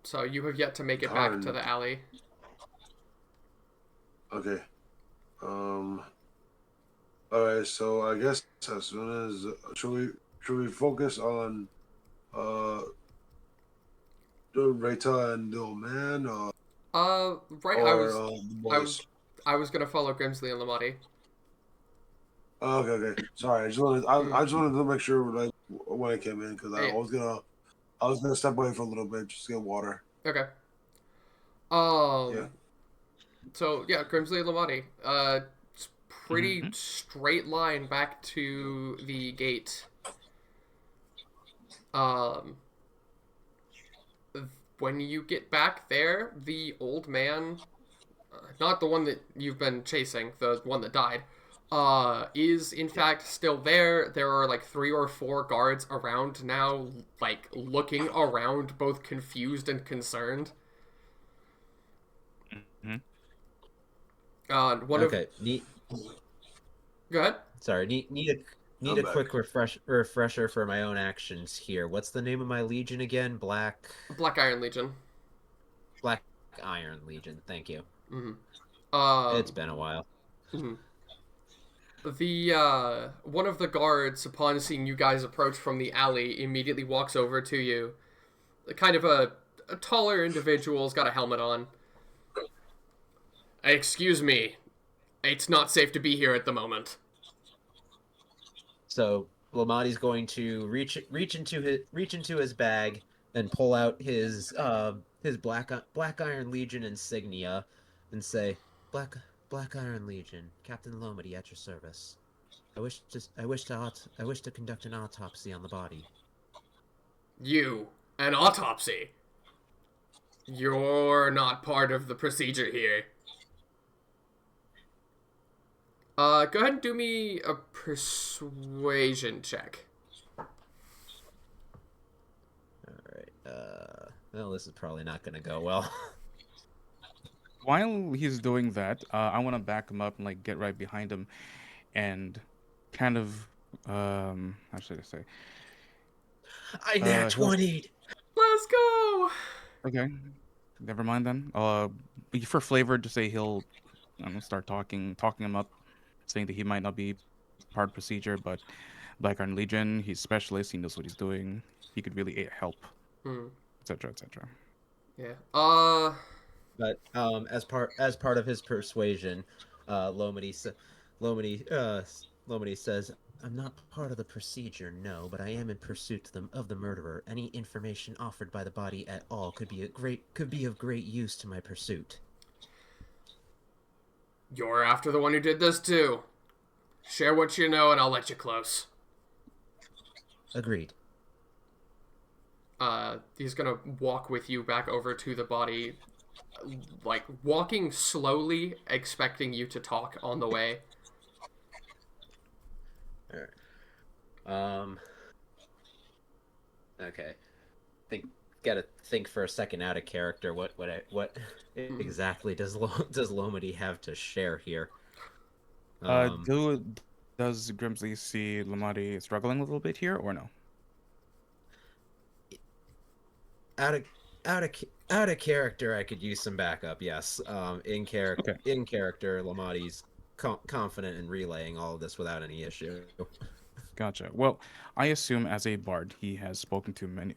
So you have yet to make it back to the alley. Okay. All right. So I guess as soon as should we focus on the Reita and the old man, Right. or the I boys? was, I was gonna follow Grimsly and Lomadhi. Okay. Sorry, I just wanted to make sure like when I came in because Yeah. I was gonna step away for a little bit just to get water. Okay. Yeah. So yeah, Grimsly and Lomadhi. It's pretty Mhm. straight line back to the gate. Um, when you get back there, the old man, not the one that you've been chasing, the one that died, is in fact still there. There are like 3 or 4 guards around now, like looking around, both confused and concerned. Mhm. One of Okay. Go ahead. Sorry. Need I'm a back. quick refresher for my own actions here. What's the name of my legion again? Black Iron Legion. Black Iron Legion. Thank you. Mm-hmm. It's been a while. Mhm. The one of the guards, upon seeing you guys approach from the alley, immediately walks over to you. Kind of a taller individual's got a helmet on. Excuse me, it's not safe to be here at the moment. So Lamati's going to reach into his bag and pull out his Black Iron Legion insignia, and say, Black Iron Legion, Captain Lomadhi at your service. I wish to conduct an autopsy on the body. You, an autopsy. You're not part of the procedure here. Go ahead and do me a persuasion check. All right. Well, this is probably not going to go well. While he's doing that, I want to back him up and like get right behind him, and kind of how should I say? I nat He'll 20. Let's go! okay. Never mind then. For flavor, just say he'll start talking him up, saying that he might not be part procedure, but Black Iron Legion, he's specialist, he knows what he's doing, he could really help, Hmm. etc., etc. Yeah. But as part of his persuasion, Lomedy Lomini says, "I'm not part of the procedure, no, but I am in pursuit of the murderer. Any information offered by the body at all could be of great use to my pursuit." You're after the one who did this too. Share what you know and I'll let you close. Agreed. He's gonna walk with you back over to the body, like walking slowly, expecting you to talk on the way. All right. Okay. Gotta think for a second out of character. What exactly does Lomady have to share here? Does Grimsly see Lomadhi struggling a little bit here, or no? out of out of character, I could use some backup. Yes. Okay. In character, Lamati's confident in relaying all of this without any issue. Gotcha. Well, I assume as a bard, he has spoken to many.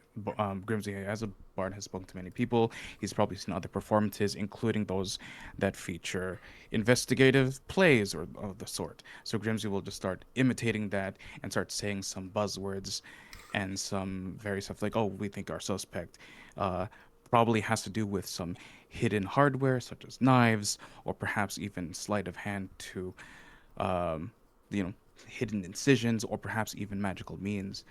Grimsly, as a bard, has spoken to many people. He's probably seen other performances, including those that feature investigative plays or of the sort. So Grimsly will just start imitating that and start saying some buzzwords and some very stuff like, "Oh, we think our suspect probably has to do with some hidden hardware, such as knives, or perhaps even sleight of hand to, um, you know." Hidden incisions or perhaps even magical means,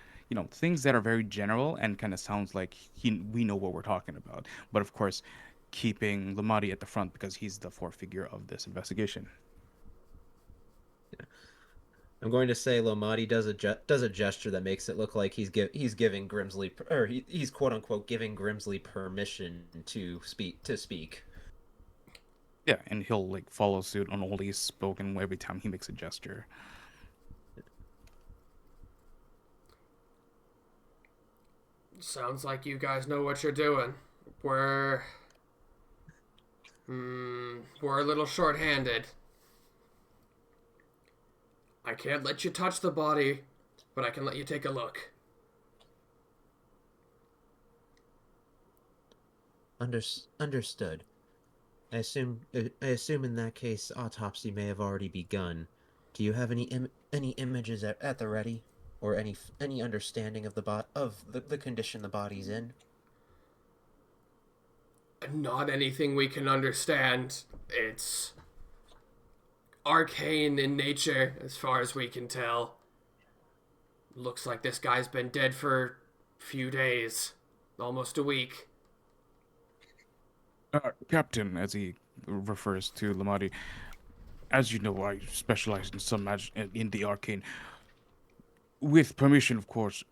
things that are very general and kind of sounds like we know what we're talking about, but of course keeping Lomadhi at the front because he's the figure of this investigation. I'm going to say Lomati does a gesture that makes it look like he's giving Grimsly, or he's quote unquote giving Grimsly permission to speak. Yeah, and he'll like follow suit on all he's spoken every time he makes a gesture. Sounds like you guys know what you're doing. We're a little short-handed. I can't let you touch the body, but I can let you take a look. Understood. I assume in that case autopsy may have already begun. Do you have any images at the ready, or any understanding of the condition the body's in? Not anything we can understand. It's arcane in nature, as far as we can tell. Looks like this guy's been dead for a few days, almost a week. Captain, as he refers to Lomadhi, as you know, I specialize in some magic in the arcane. With permission, of course,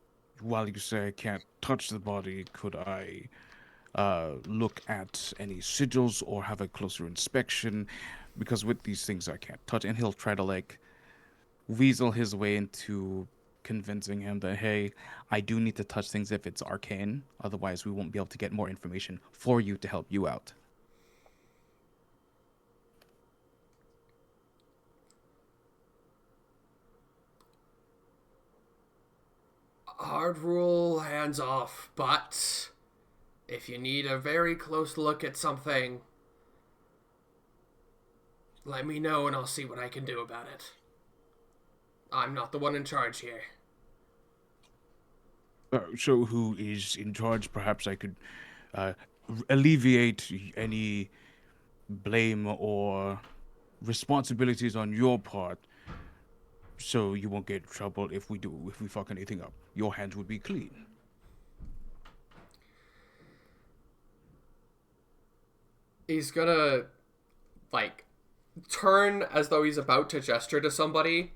while you say I can't touch the body, could I look at any sigils or have a closer inspection? Because with these things I can't touch. And he'll try to like weasel his way into convincing him that, hey, I do need to touch things if it's arcane. Otherwise, we won't be able to get more information for you to help you out. Hard rule, hands off, but if you need a very close look at something, let me know and I'll see what I can do about it. I'm not the one in charge here. So who is in charge? Perhaps I could alleviate any blame or responsibilities on your part so you won't get in trouble if we fuck anything up. Your hands would be clean. He's gonna, like, turn as though he's about to gesture to somebody,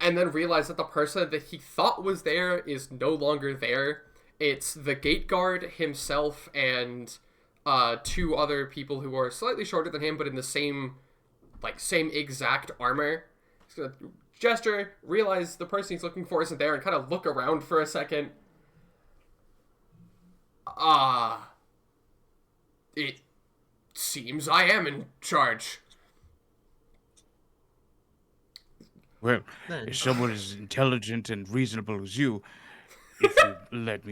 and then realize that the person that he thought was there is no longer there. It's the gate guard himself and two other people who are slightly shorter than him, but in the same exact armor. He's gonna gesture, realize the person he's looking for isn't there, and kind of look around for a second. It seems I am in charge. Well, if someone as intelligent and reasonable as you, if you let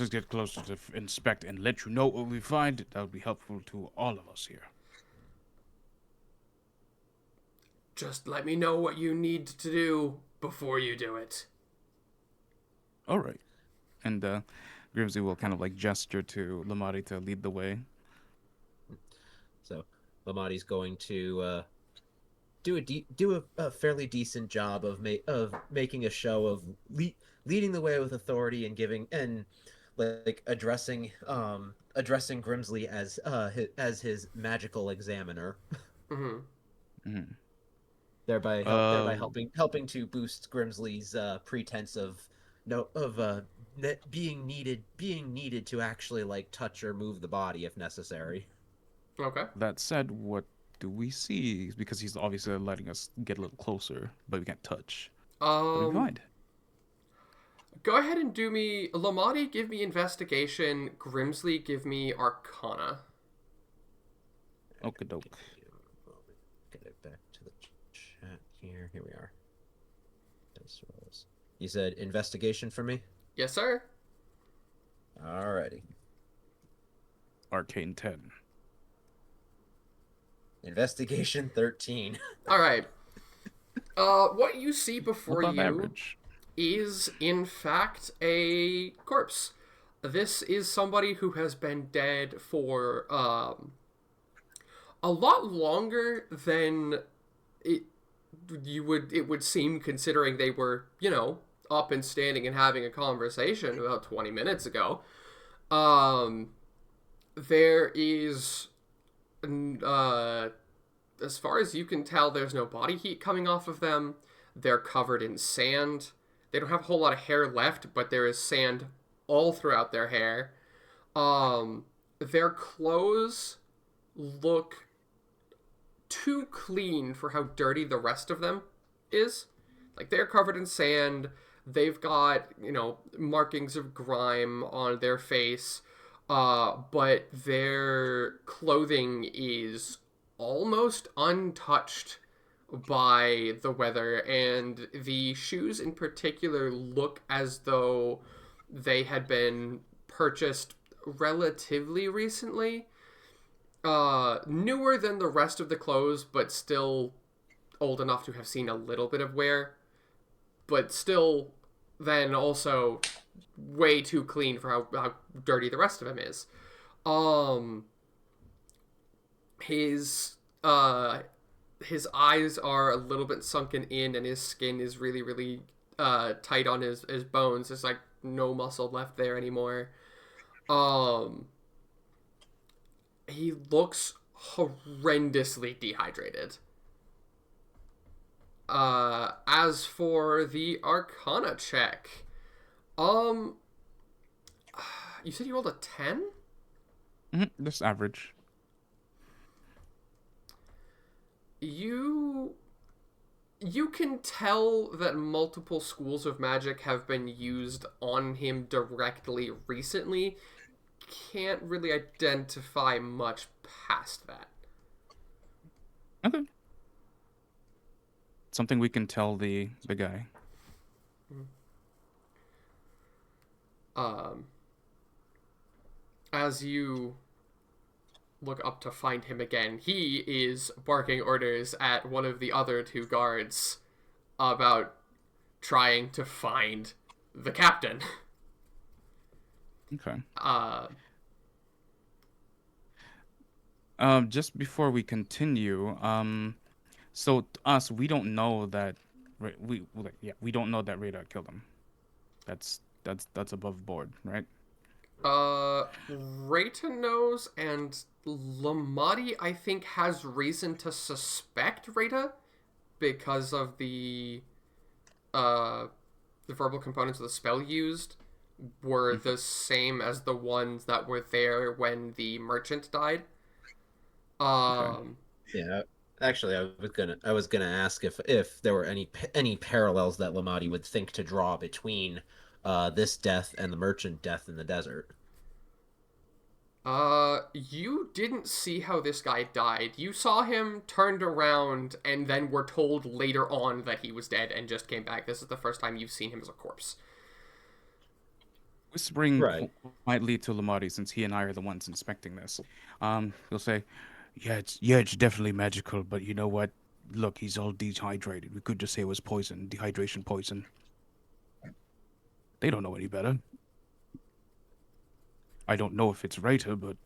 us get closer to inspect and let you know what we find, that would be helpful to all of us here. Just let me know what you need to do before you do it. All right. And Grimsly will kind of like gesture to Lomadhi to lead the way. So Lomadhi's going to do a fairly decent job of making a show of leading the way with authority and giving and like addressing Grimsly as his magical examiner, Mm-hmm. Mm-hmm. thereby helping to boost Grimsly's pretense of no of being needed to actually like touch or move the body if necessary. Okay. That said, what do we see? Because he's obviously letting us get a little closer, but we can't touch. What do we find? Go ahead and do me... Lomadhi, give me investigation. Grimsly, give me arcana. Okie doke. Get it back to the chat here. Here we are. Dice rolls. You said investigation for me? Yes, sir. Alrighty. Arcane 10. Investigation 13. All right. What you see before Above you average. is, in fact, a corpse. This is somebody who has been dead for a lot longer than it would seem, considering they were, you know, up and standing and having a conversation about 20 minutes ago. There is, as far as you can tell, there's no body heat coming off of them. They're covered in sand. They don't have a whole lot of hair left, but there is sand all throughout their hair. Their clothes look too clean for how dirty the rest of them is. Like, they're covered in sand. They've got, you know, markings of grime on their face. But their clothing is almost untouched by the weather, and the shoes in particular look as though they had been purchased relatively recently. Newer than the rest of the clothes, but still old enough to have seen a little bit of wear. But still, then also way too clean for how dirty the rest of him is. His eyes are a little bit sunken in, and his skin is really, really tight on his bones. There's like no muscle left there anymore. He looks horrendously dehydrated. As for the Arcana check, you said you rolled a 10? That's average. You can tell that multiple schools of magic have been used on him directly recently. Can't really identify much past that. Okay. Something we can tell the guy. As you look up to find him again, he is barking orders at one of the other two guards about trying to find the captain. Okay. Just before we continue, so us, we don't know that we don't know that Reita killed him. That's above board, right? Reita knows, and Lomadhi, I think, has reason to suspect Reita because of the verbal components of the spell used were the same as the ones that were there when the merchant died. Yeah, actually, I was gonna ask if there were any parallels that Lomadhi would think to draw between this death and the merchant death in the desert. You didn't see how this guy died. You saw him turned around and then were told later on that he was dead and just came back. This is the first time you've seen him as a corpse. Whispering Right. quietly to Lomadhi, since he and I are the ones inspecting this. He'll say, "Yeah, it's definitely magical, but you know what? look, he's all dehydrated. We could just say it was poison, dehydration poison. They don't know any better. I don't know if it's Reita, but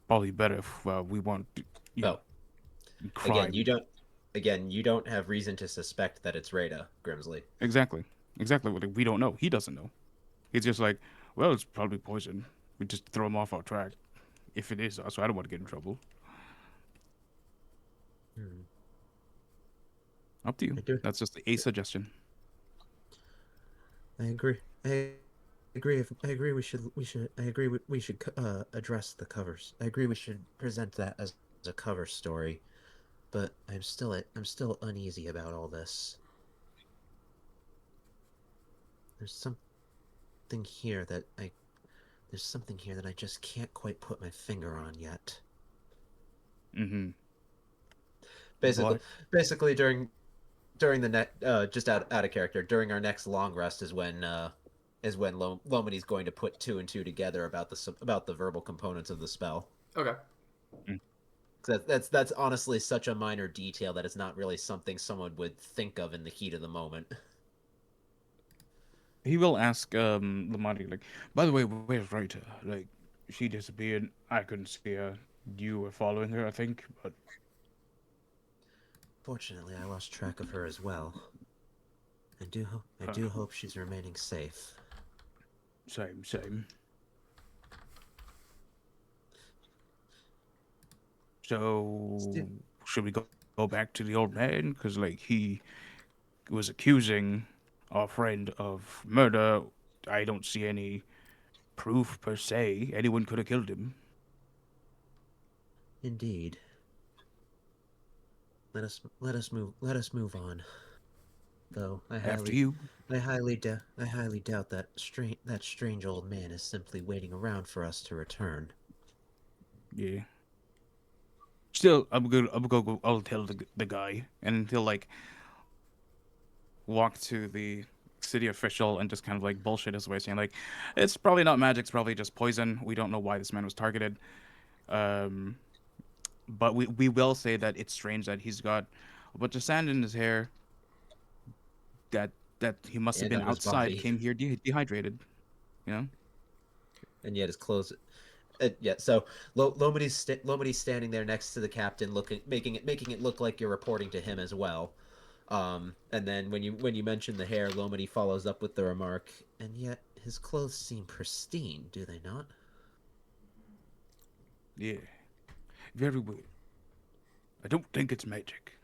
probably better if we want, you know, crime. Again, you don't have reason to suspect that it's Reita, Grimsly. Exactly. We don't know. He doesn't know. He's just like, well, it's probably poison. We just throw him off our track. If it is us, I don't want to get in trouble. Up to you. That's just a suggestion. I agree. I agree. I agree. We should. I agree. We should address the covers. I agree. We should present that as a cover story. But I'm still uneasy about all this. There's something here that I just can't quite put my finger on yet. Mm-hmm. Basically during the next just out of character, during our next long rest is when Lomadhi's going to put 2 and 2 together about the verbal components of the spell. Okay. That's honestly such a minor detail that it's not really something someone would think of in the heat of the moment. He will ask Lomadhi, like, by the way, where's Reita? Like, she disappeared. I couldn't see her. You were following her, I think, but... Fortunately, I lost track of her as well. I do hope she's remaining safe. Same. So, should we go back to the old man? Because, like, he was accusing our friend of murder. I don't see any proof, per se. Anyone could have killed him. Indeed. Let us move on. Though I highly doubt that strange old man is simply waiting around for us to return. Yeah. Still, I'll tell the guy, and he'll like walk to the city official and just kind of like bullshit his way, saying like, it's probably not magic, it's probably just poison. We don't know why this man was targeted. But we will say that it's strange that he's got a bunch of sand in his hair. That he must have been outside, came here dehydrated, you know. And yet his clothes. Yeah, so Lomadhi's standing there next to the captain, making it look like you're reporting to him as well. And then when you mention the hair, Lomadhi follows up with the remark, and yet his clothes seem pristine, do they not? Yeah, very weird. I don't think it's magic.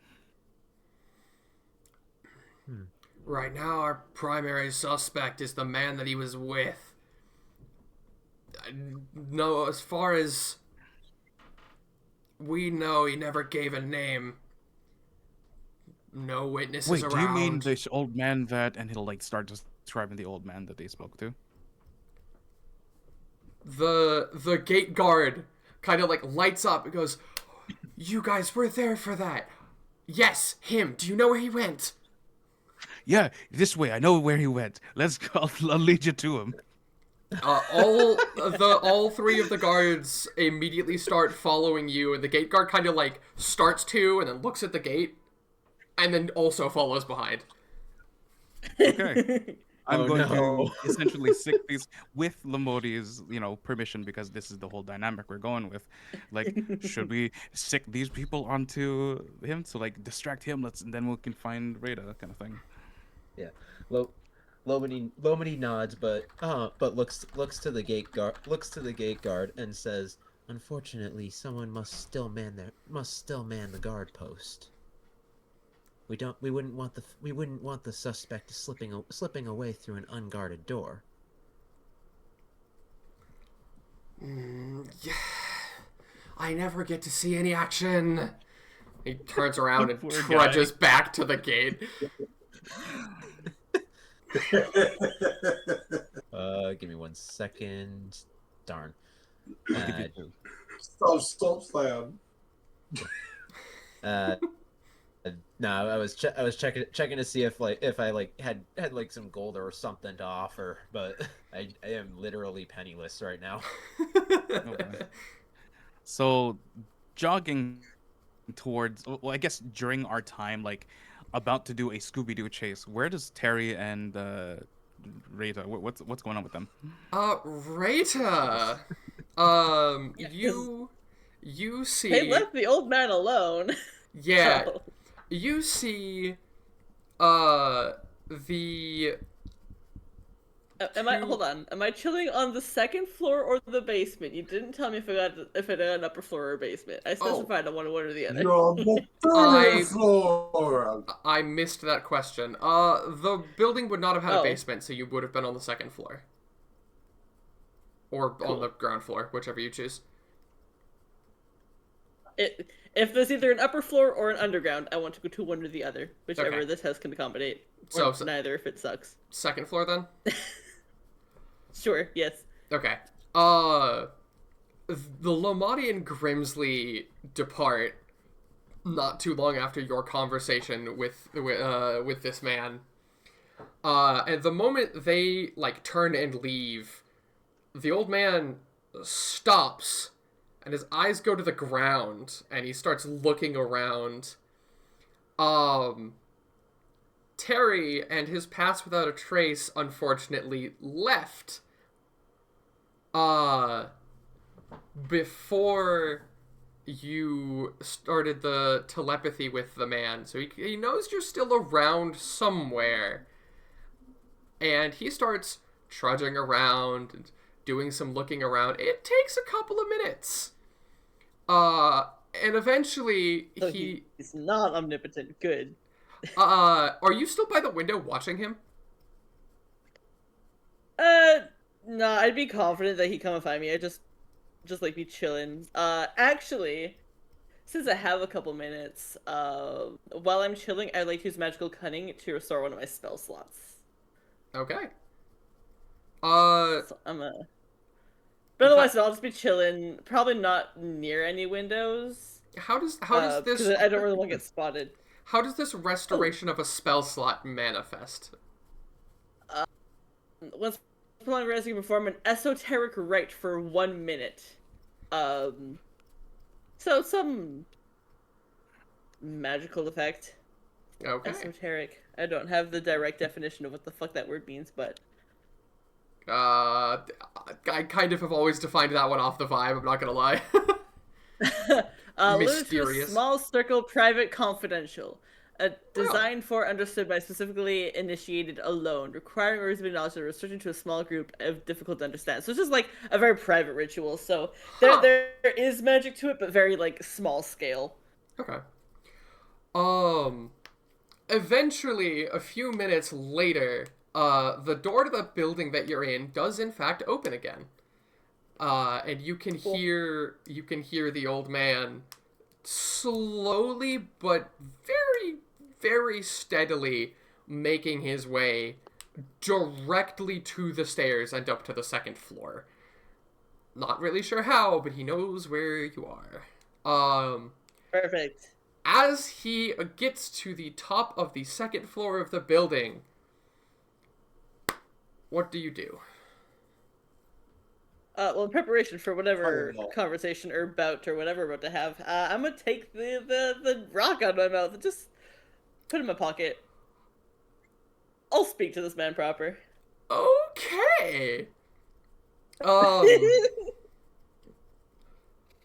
Right now, our primary suspect is the man that he was with. No, as far as we know, he never gave a name. No witnesses around. Wait, do you mean this old man that... And he'll like start describing the old man that they spoke to. The gate guard kind of like lights up and goes, "You guys were there for that." "Yes, him. Do you know where he went?" "Yeah, this way. I know where he went. Let's go. I'll lead you to him." All 3 of the guards immediately start following you, and the gate guard kind of like starts to, and then looks at the gate, and then also follows behind. Okay. I'm going to essentially sick these with Lomadhi's, permission, because this is the whole dynamic we're going with. Like, should we sick these people onto him to like distract him? And then we can find Reita, kind of thing. Yeah. Lomadhi nods, but looks to the gate guard and says, "Unfortunately, someone must still man the guard post. We wouldn't want the suspect slipping away through an unguarded door." Yeah. I never get to see any action. He turns around and trudges back to the gate. Give me 1 second. Darn. Stop slam. No, I was checking to see if I had like some gold or something to offer, but I am literally penniless right now. Okay. So, jogging towards, well, I guess during our time, like, about to do a Scooby-Doo chase, where does Terry and Reita, what's going on with them? Reita, Yeah, 'cause you see, they left the old man alone. yeah, So, you see, the hold on? Am I chilling on the second floor or the basement? You didn't tell me if it had an upper floor or basement. I specified on one or the other. You're on the I- third floor. I missed that question. The building would not have had a Oh. basement, so you would have been on the second floor. Or on Cool. the ground floor, whichever you choose. If there's either an upper floor or an underground, I want to go to one or the other, whichever Okay. this house can accommodate. So- Or neither if it sucks. Second floor, then? Sure, yes. Okay. The Lomadhi and Grimsly depart not too long after your conversation with this man. And the moment they, like, turn and leave, the old man stops, and his eyes go to the ground, and he starts looking around. Terry and his pass without a trace, unfortunately, left before you started the telepathy with the man. So he knows you're still around somewhere. And he starts trudging around and doing some looking around. It takes a couple of minutes. And eventually So he's not omnipotent. Good. Are you still by the window watching him? No, I'd be confident that he'd come and find me. I'd just like be chilling. Actually, since I have a couple minutes, while I'm chilling, I'd like to use magical cunning to restore one of my spell slots. Okay. So but otherwise, I'll just be chilling. Probably not near any windows. How does this 'cause I don't really want to get spotted. How does this restoration of a spell slot manifest? Once prolonged rest, you can perform an esoteric rite for 1 minute. So some magical effect. Okay. Esoteric. I don't have the direct definition of what the fuck that word means, but I kind of have always defined that one off the vibe, I'm not gonna lie. limited to a Mysterious. small circle, private, confidential. Designed for, understood by, specifically initiated alone, requiring or be knowledge or restricted to a small group of difficult to understand. So it's just like a very private ritual. So there is magic to it, but very like small scale. Okay. Eventually, a few minutes later, the door to the building that you're in does in fact open again. And you can hear the old man slowly but very, very steadily making his way directly to the stairs and up to the second floor. Not really sure how, but he knows where you are. Perfect. As he gets to the top of the second floor of the building, what do you do? Well, in preparation for whatever Fireball. conversation or bout or whatever we're about to have, I'm gonna take the rock out of my mouth and just put it in my pocket. I'll speak to this man proper. Okay.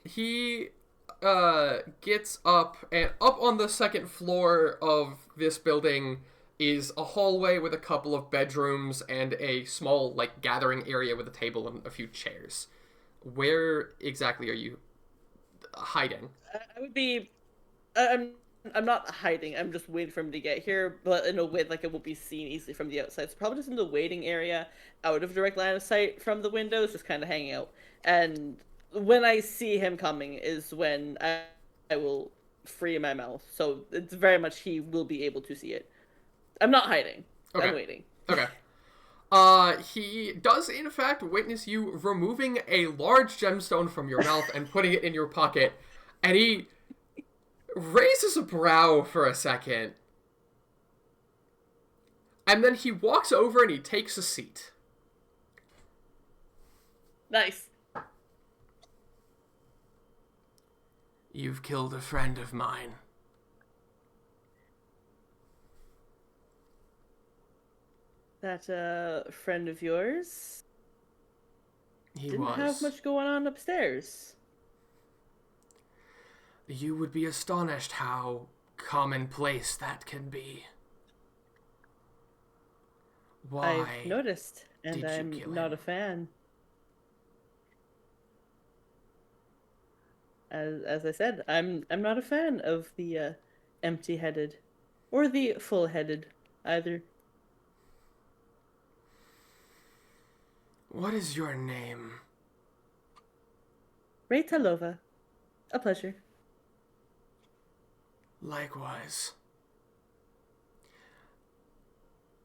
He gets up, and up on the second floor of this building is a hallway with a couple of bedrooms and a small, like, gathering area with a table and a few chairs. Where exactly are you hiding? I would be. I'm not hiding. I'm just waiting for him to get here, but in a way like it won't be seen easily from the outside. So probably just in the waiting area, out of direct line of sight from the windows, just kind of hanging out. And when I see him coming is when I will free my mouth. So it's very much he will be able to see it. I'm not hiding. Okay. I'm waiting. Okay. He does in fact witness you removing a large gemstone from your mouth and putting it in your pocket, and he raises a brow for a second. And then he walks over and he takes a seat. Nice. You've killed a friend of mine. That friend of yours He didn't was. have much going on upstairs. You would be astonished how commonplace that can be. Why? I've noticed, and did you I'm kill not him? a fan. As I said, I'm not a fan of the empty-headed or the full-headed either. What is your name? Reita Lova, a pleasure. Likewise.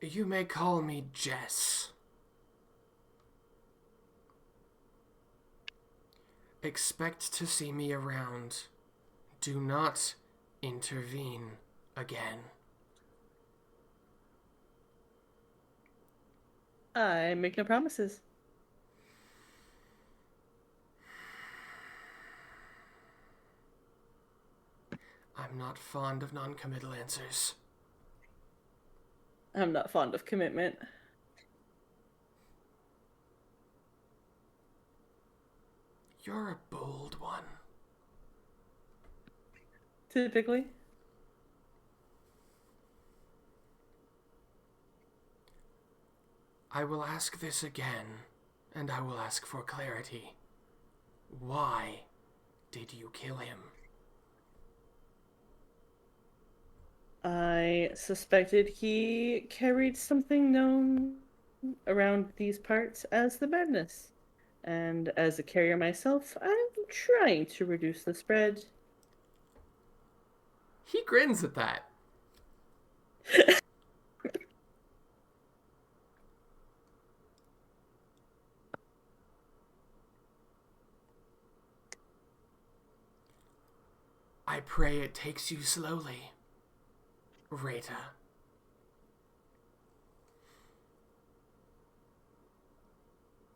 You may call me Jess. Expect to see me around. Do not intervene again. I make no promises. I'm not fond of non-committal answers. I'm not fond of commitment. You're a bold one. Typically. I will ask this again, and I will ask for clarity. Why did you kill him? I suspected he carried something known around these parts as the madness. And as a carrier myself, I'm trying to reduce the spread. He grins at that. I pray it takes you slowly, Reita.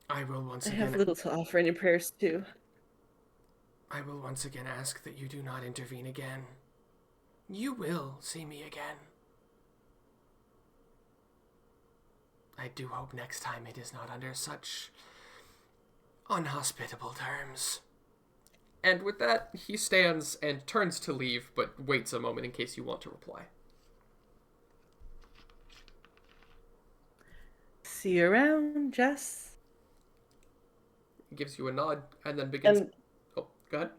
I will once I have again little to offer in your prayers, too. I will once again ask that you do not intervene again. You will see me again. I do hope next time it is not under such unhospitable terms. And with that, he stands and turns to leave, but waits a moment in case you want to reply. See you around, Jess. He gives you a nod and then begins... And Oh, go ahead.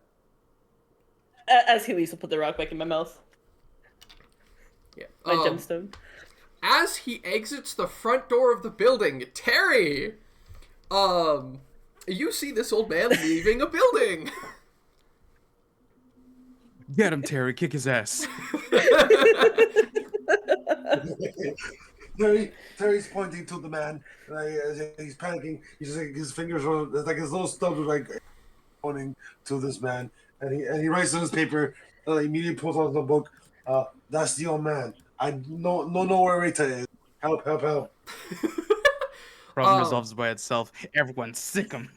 as he leaves, I'll put the rock back in my mouth. Yeah. My gemstone. As he exits the front door of the building, Terry, you see this old man leaving a building. Get him, Terry. Kick his ass. Terry's pointing to the man. He's panicking. He's like, his fingers are like his little stubs are like pointing to this man, and he writes on his paper. Immediately pulls out the book. That's the old man. I know where Reita is. Help! Problem resolves by itself. Everyone sick him.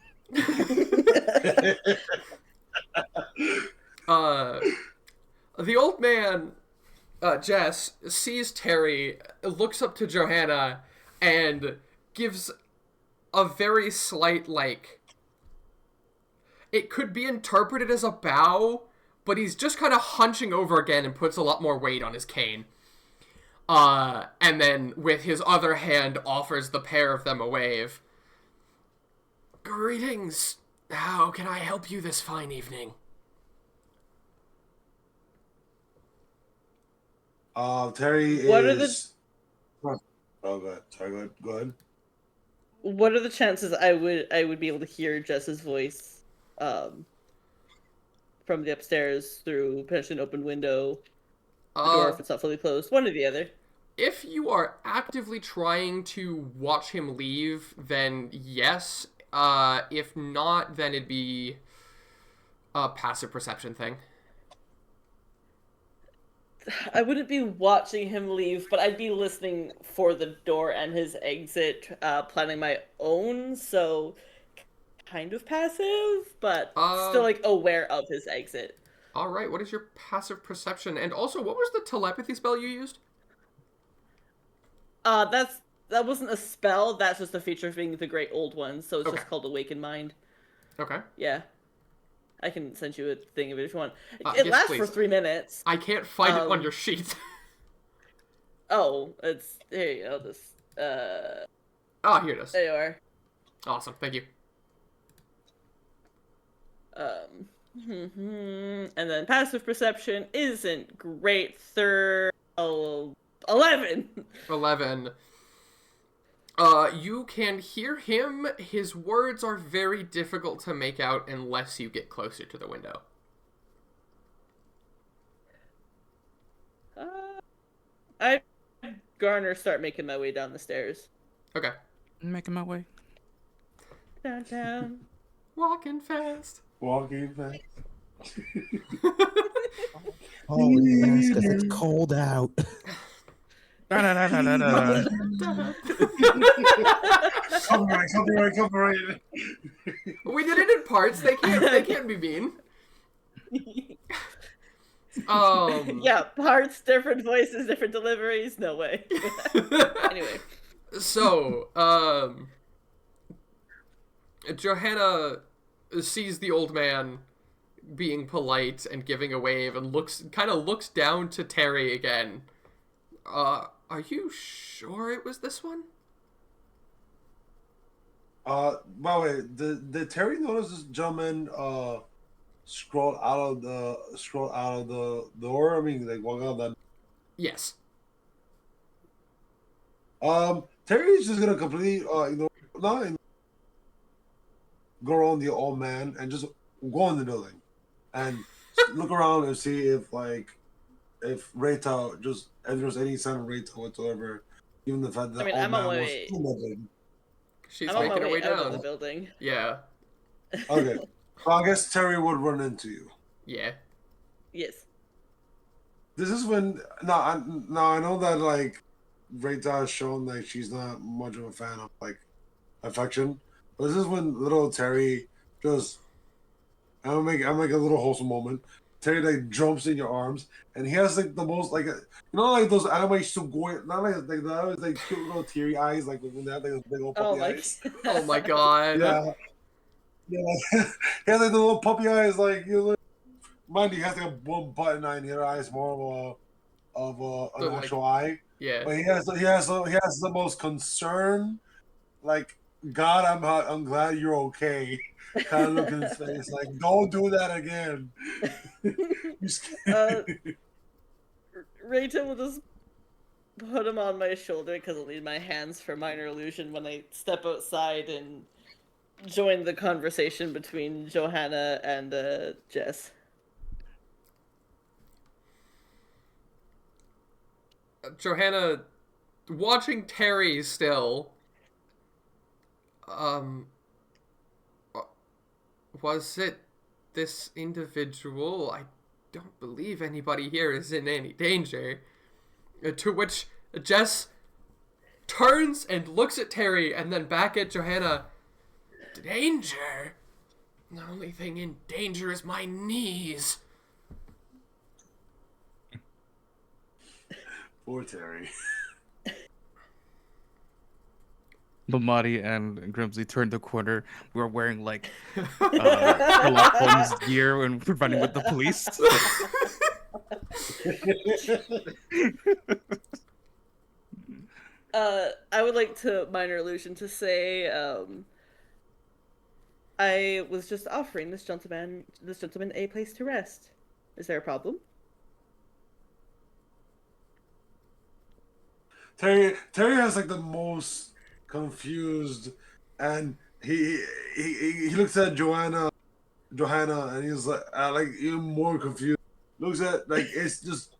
The old man, Jess, sees Terry, looks up to Johanna, and gives a very slight, like... It could be interpreted as a bow, but he's just kind of hunching over again and puts a lot more weight on his cane. And then with his other hand offers the pair of them a wave. Greetings. How can I help you this fine evening? Terry is. What are the- Oh, go ahead. Sorry, go ahead. What are the chances I would be able to hear Jess's voice from the upstairs through potentially an open window, the door if it's not fully closed, one or the other? If you are actively trying to watch him leave, then yes. If not, then it'd be a passive perception thing. I wouldn't be watching him leave, but I'd be listening for the door and his exit, planning my own, so kind of passive, but still like aware of his exit. All right, what is your passive perception? And also, what was the telepathy spell you used? That wasn't a spell. That's just a feature of being the Great Old One. So it's Okay. just called Awaken Mind. Okay. Yeah, I can send you a thing of it if you want. Yes, It lasts please. for 3 minutes. I can't find it on your sheet. Oh, it's here you go. This Ah, here it is. there you are. Awesome, thank you. And then passive perception isn't great. 11. 11. You can hear him. His words are very difficult to make out unless you get closer to the window. I Garner start making my way down the stairs. Okay. I'm making my way. Downtown. Walking fast. Walking back. Oh, yes, because it's cold out. Copyright. We did it in parts. They can't be mean. Yeah, parts, different voices, different deliveries. No way. Anyway. So, Johanna sees the old man being polite and giving a wave and kind of looks down to Terry again. Are you sure it was this one? By the way, did Terry notice this gentleman scroll out of the door? I mean, like walk out that. Yes. Terry's just gonna completely go around the old man and just go in the building and look around and see if Reita if there's any sign of Reita whatsoever, even the fact that I mean, old I'm on man my was way. in the building. She's I'm on making my her way way out of the down. building. Yeah. Okay, well I guess Terry would run into you. Yeah. Yes. This is when I know that like Reita has shown like she's not much of a fan of like affection, but this is when little Terry just I'll make a little wholesome moment. Terry like jumps in your arms and he has like the most like like those anime Sugoi, not like cute little teary eyes like when they have like those big old puppy eyes. Oh my god. Yeah. Yeah, like, he has like the little puppy eyes like mind you, he has like one button eye and the other eye is more of an Like, actual eye. Yeah. But he has the most concern, like God, I'm glad you're okay. Kind of look in his face, like don't do that again. Reita will just put him on my shoulder because I'll need my hands for minor illusion when I step outside and join the conversation between Johanna and Jess. Johanna, watching Terry still, was it this individual? I don't believe anybody here is in any danger. To which Jess turns and looks at Terry and then back at Johanna. Danger? The only thing in danger is my knees. Poor Terry. Lomadhi and Grimsly turned the corner. We were wearing like Sherlock Holmes gear and we're running with the police. I would like to minor illusion to say, I was just offering this gentleman a place to rest. Is there a problem? Terry has like the most confused, and he looks at Johanna, and he's like even more confused. Looks at like it's just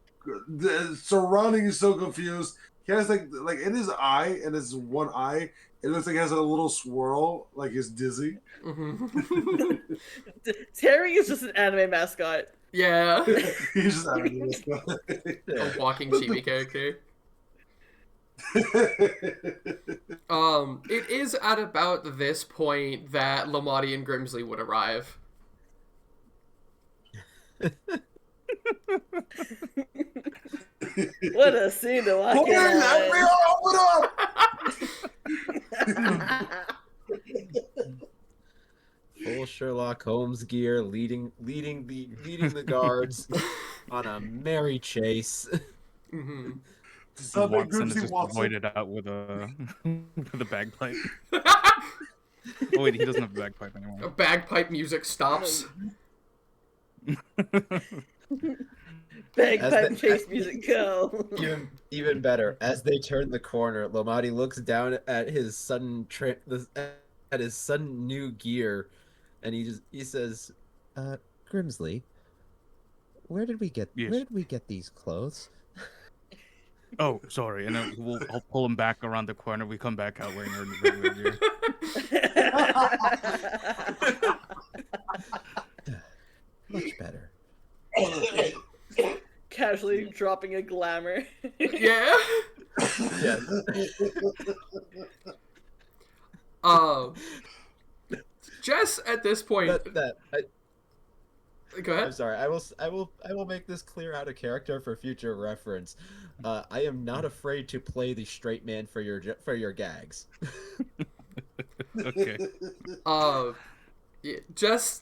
the surrounding is so confused. He has like in his eye, and his one eye, it looks like he has a little swirl, like he's dizzy. Mm-hmm. Terry is just an anime mascot. Yeah. He's just out of A walking chibi character. It is at about this point that Lomadhi and Grimsly would arrive. What a scene to walk Come in in, let me open up! on. Full Sherlock Holmes gear, leading the guards on a merry chase. Mm-hmm. Watson is just voided out with a with a bagpipe. Oh wait, he doesn't have a bagpipe anymore. Bagpipe music stops. Bagpipe chase music go. Even better, as they turn the corner, Lomadhi looks down at his sudden new gear, and he says, Grimsly, where did we get these clothes? Oh, sorry. And then I'll pull him back around the corner. We come back out wearing our regular gear. Much better. Casually dropping a glamour. Yeah. Yes. Jess, at this point, go ahead. I'm sorry. I will make this clear out of character for future reference. I am not afraid to play the straight man for your gags. Okay. Yeah, Jess,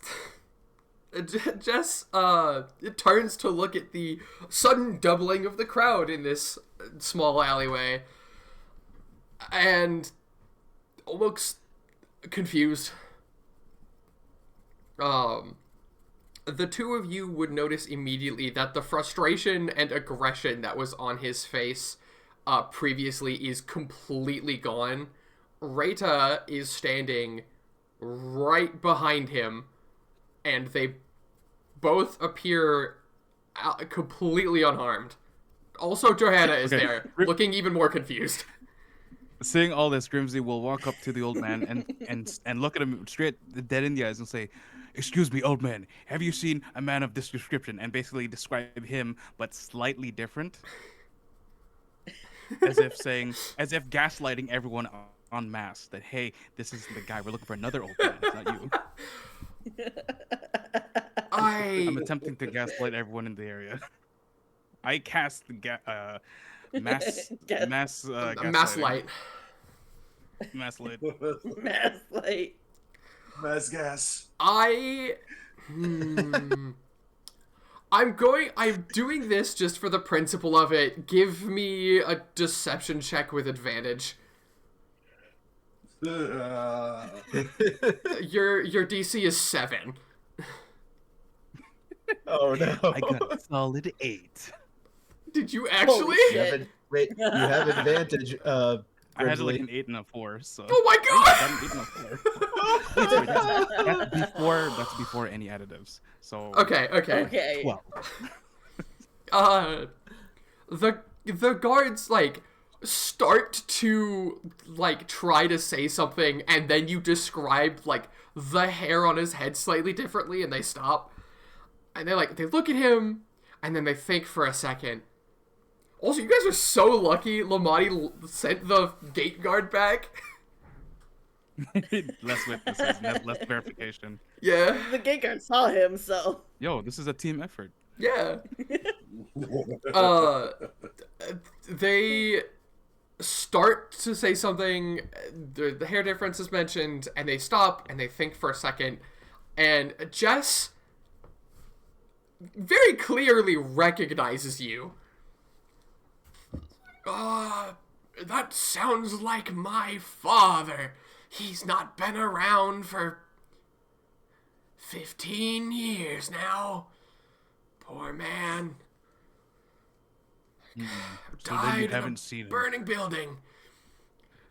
it turns to look at the sudden doubling of the crowd in this small alleyway, and looks confused. The two of you would notice immediately that the frustration and aggression that was on his face previously is completely gone. Reita is standing right behind him, and they both appear completely unharmed. Also, Johanna is there, looking even more confused. Seeing all this, Grimsly will walk up to the old man and look at him straight dead in the eyes and say, "Excuse me, old man, have you seen a man of this description?" And basically describe him, but slightly different. As if gaslighting everyone en masse that, hey, this isn't the guy, we're looking for another old man, it's not you. I'm attempting to gaslight everyone in the area. I cast the mass light. Mass light. Mass light. Mass gas. I'm doing this just for the principle of it. Give me a deception check with advantage. Your DC is 7. Oh no! I got a solid 8. Did you actually? Holy You have advantage. I had Grimsly. like an 8 and a 4, so. Oh my god! I got an 8 and a 4. That's before any additives. So. Okay. Well. The guards start to try to say something, and then you describe the hair on his head slightly differently, and they stop, and they look at him, and then they think for a second. Also, you guys are so lucky Lomadhi sent the gate guard back. Less witnesses, less verification. Yeah. The gate guard saw him, so. Yo, this is a team effort. Yeah. They start to say something, the hair difference is mentioned, and they stop, and they think for a second, and Jess very clearly recognizes you. That sounds like my father. He's not been around for 15 years now. Poor man. So then Died you in haven't a seen him. burning building.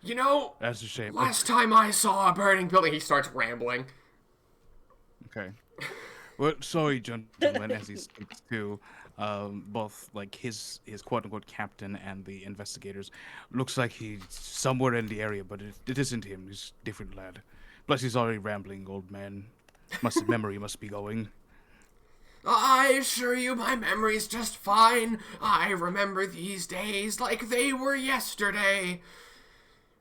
You know, That's a shame. last time I saw a burning building, he starts rambling. Okay. Well, sorry, gentlemen, as he speaks to both his quote unquote captain and the investigators. Looks like he's somewhere in the area, but it isn't him. He's a different lad. Plus, he's already rambling, old man. Memory must be going. I assure you my memory's just fine. I remember these days like they were yesterday.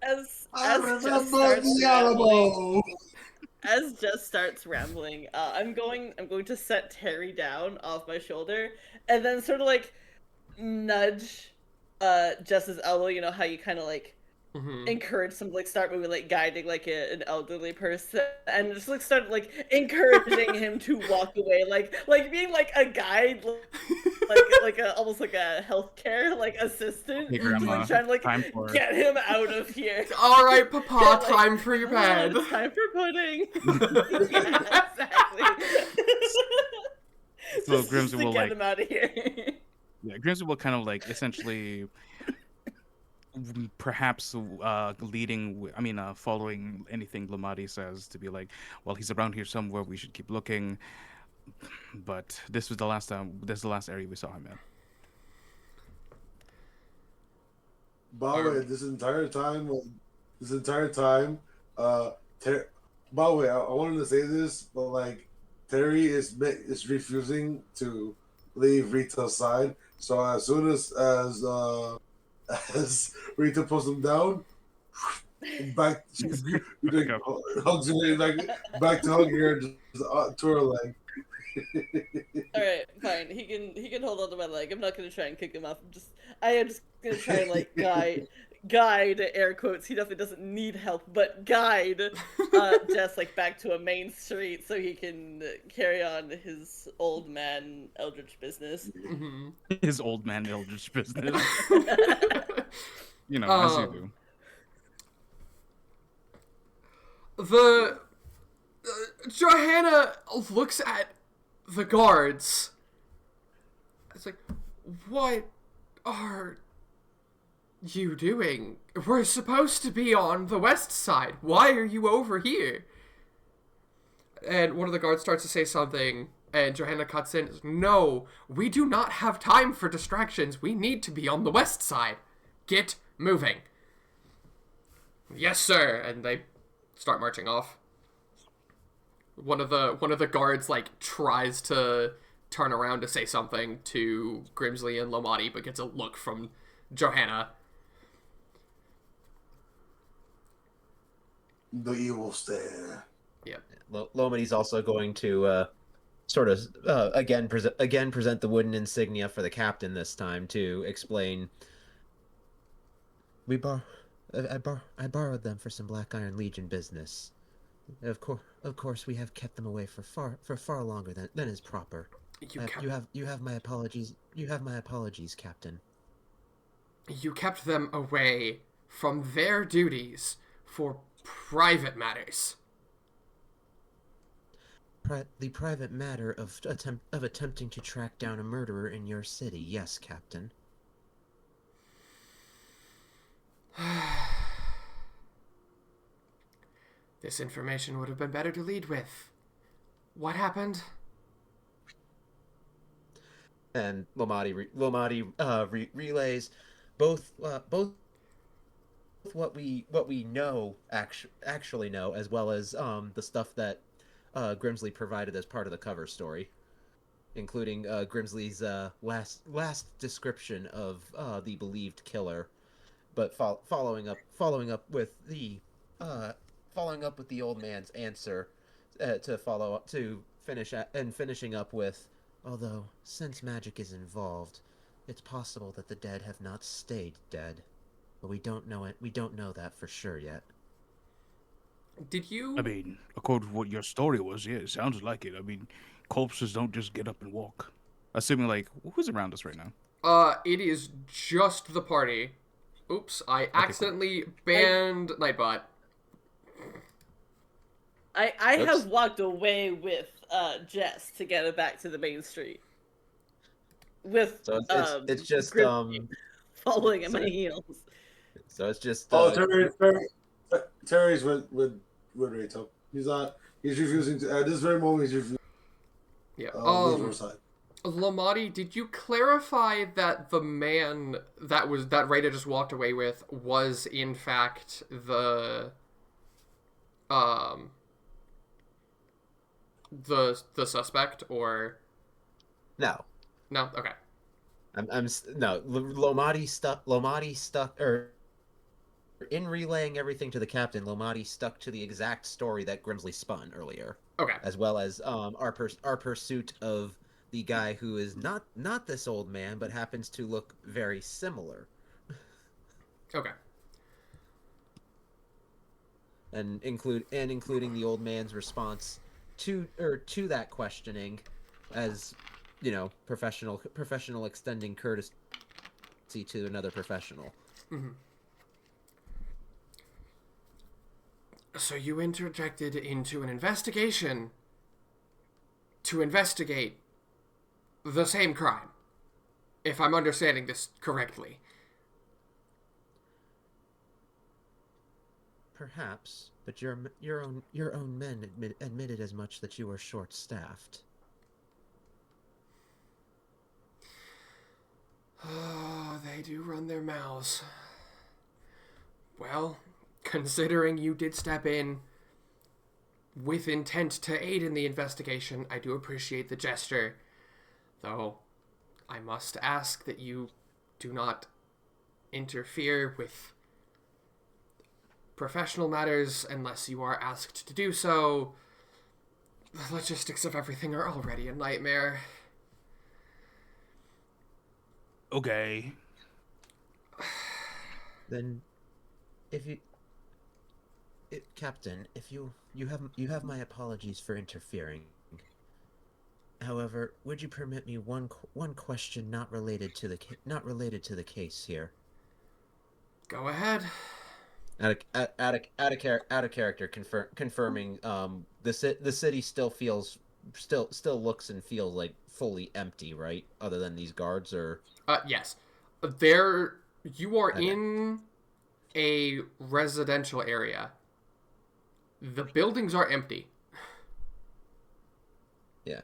As I Jess remember starts the rambling, Alamo. as Jess starts rambling, I'm going to set Terry down off my shoulder, and then sort of like nudge Jess's elbow. You know how you kind of like encourage some like start moving like guiding like an elderly person, and just like start like encouraging him to walk away, like being like a guide, like a almost like a healthcare like assistant, Hey, just Grandma, like trying to like time for it. get him out of here. All right, Papa, Like, time for your bed. It's time for pudding. Yeah, exactly. So Just Grimsly to will get like, him out of here. yeah, Grimsly will kind of like essentially, perhaps following anything Lomadhi says to be like, well, he's around here somewhere. We should keep looking. But this was the last time. This is the last area we saw him in. By the way, this entire time, by the way, I wanted to say this, but like Terry is refusing to leave Rita's side. So as soon as as Rita pulls him down, back like, hugs her back to hugging her just, to her leg. All right, fine. He can hold on to my leg. I'm not gonna try and kick him off. I am just gonna try and like guide air quotes. He definitely doesn't need help, but guide Jess like back to a main street so he can carry on his old man eldritch business. His old man eldritch business. You know, as you do. The Johanna looks at the guards. It's like, what are you doing? We're supposed to be on the west side. Why are you over here? And one of the guards starts to say something, and Johanna cuts in. No, we do not have time for distractions. We need to be on the west side. Get moving. Yes, sir. And they start marching off. One of the guards like tries to turn around to say something to Grimsly and Lomadhi, but gets a look from Johanna. The evil stare. Yeah. Lomadhi's also going to sort of again present the wooden insignia for the captain this time to explain. I borrowed them for some Black Iron Legion business. Of course, we have kept them away for far longer than is proper. You have my apologies. You have my apologies, Captain. You kept them away from their duties for private matters. The private matter of attempting to track down a murderer in your city. Yes, Captain. This information would have been better to lead with. What happened? And Lomadhi relays both what we know actually know, as well as the stuff that Grimsly provided as part of the cover story, including Grimsly's last description of the believed killer, but following up with the old man's answer finishing up with, although since magic is involved, it's possible that the dead have not stayed dead, but we don't know it. We don't know that for sure yet. Did you? I mean, according to what your story was, yeah, it sounds like it. I mean, corpses don't just get up and walk. Assuming, like, who's around us right now? It is just the party. Oops, I accidentally banned Nightbot. I have walked away with Jess to get it back to the main street. With So it's just Grimsly following at my heels. So it's just Terry's with Reita. He's refusing to at this very moment he's refusing. Yeah. Leave her side. Lomadhi, did you clarify that the man that Reita just walked away with was in fact the suspect, or no? Okay. Lomadhi stuck or in relaying everything to the captain, Lomadhi stuck to the exact story that Grimsly spun earlier. Okay. As well as our pursuit of the guy who is not this old man, but happens to look very similar. Okay. And including the old man's response to that questioning, as professional extending courtesy to another professional. Mm-hmm. So you interjected into an investigation to investigate the same crime, if I'm understanding this correctly. Perhaps, but your own men admitted as much, that you were short-staffed. Oh, they do run their mouths. Well, considering you did step in with intent to aid in the investigation, I do appreciate the gesture. Though, I must ask that you do not interfere with professional matters unless you are asked to do so. The logistics of everything are already a nightmare. Okay. Then, Captain, if you have my apologies for interfering. However, would you permit me one question not related to the case here? Go ahead. Out of character, confirming. The city still looks and feels like fully empty, right? Other than these guards, or Yes. You are in a residential area. The buildings are empty. Yeah.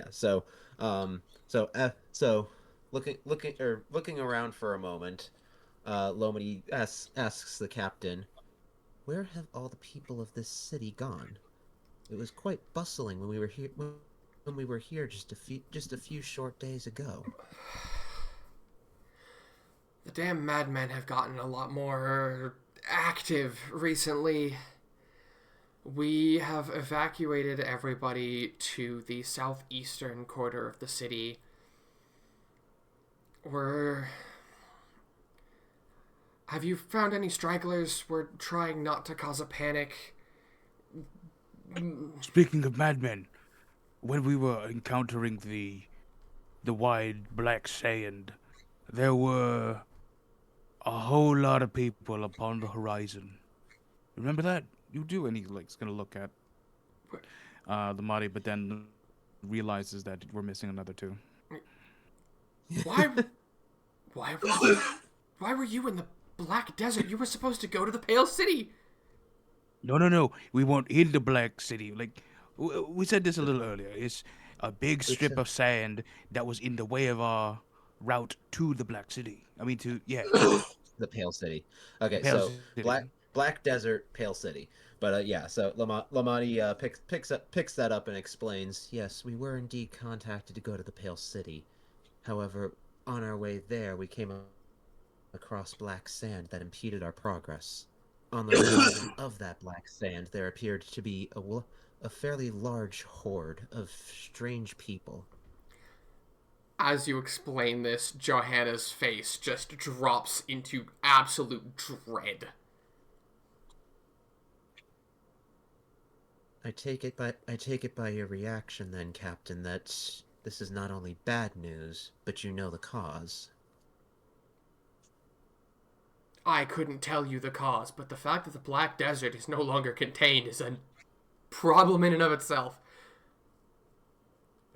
So looking around for a moment, Lomadhi asks the captain, "Where have all the people of this city gone? It was quite bustling when we were here just a few short days ago." The damn madmen have gotten a lot more active recently. We have evacuated everybody to the southeastern quarter of the city. Have you found any stragglers? We're trying not to cause a panic. Speaking of madmen, when we were encountering the wide black sand, there were a whole lot of people upon the horizon. Remember that? You do, and he's gonna look at the Mahdi, but then realizes that we're missing another two. Why were you in the Black Desert? You were supposed to go to the Pale City. No. We weren't in the Black City. We said this a little earlier. It's a big strip of sand that was in the way of our route to the Black City. The Pale City. Okay, Pale so City. Black Desert, Pale City. But so Lomadhi picks that up and explains, "Yes, we were indeed contacted to go to the Pale City. However, on our way there, we came across black sand that impeded our progress. On the horizon of that black sand, there appeared to be a fairly large horde of strange people." As you explain this, Johanna's face just drops into absolute dread. I take it by your reaction then, Captain, that this is not only bad news, but you know the cause. I couldn't tell you the cause, but the fact that the Black Desert is no longer contained is a problem in and of itself.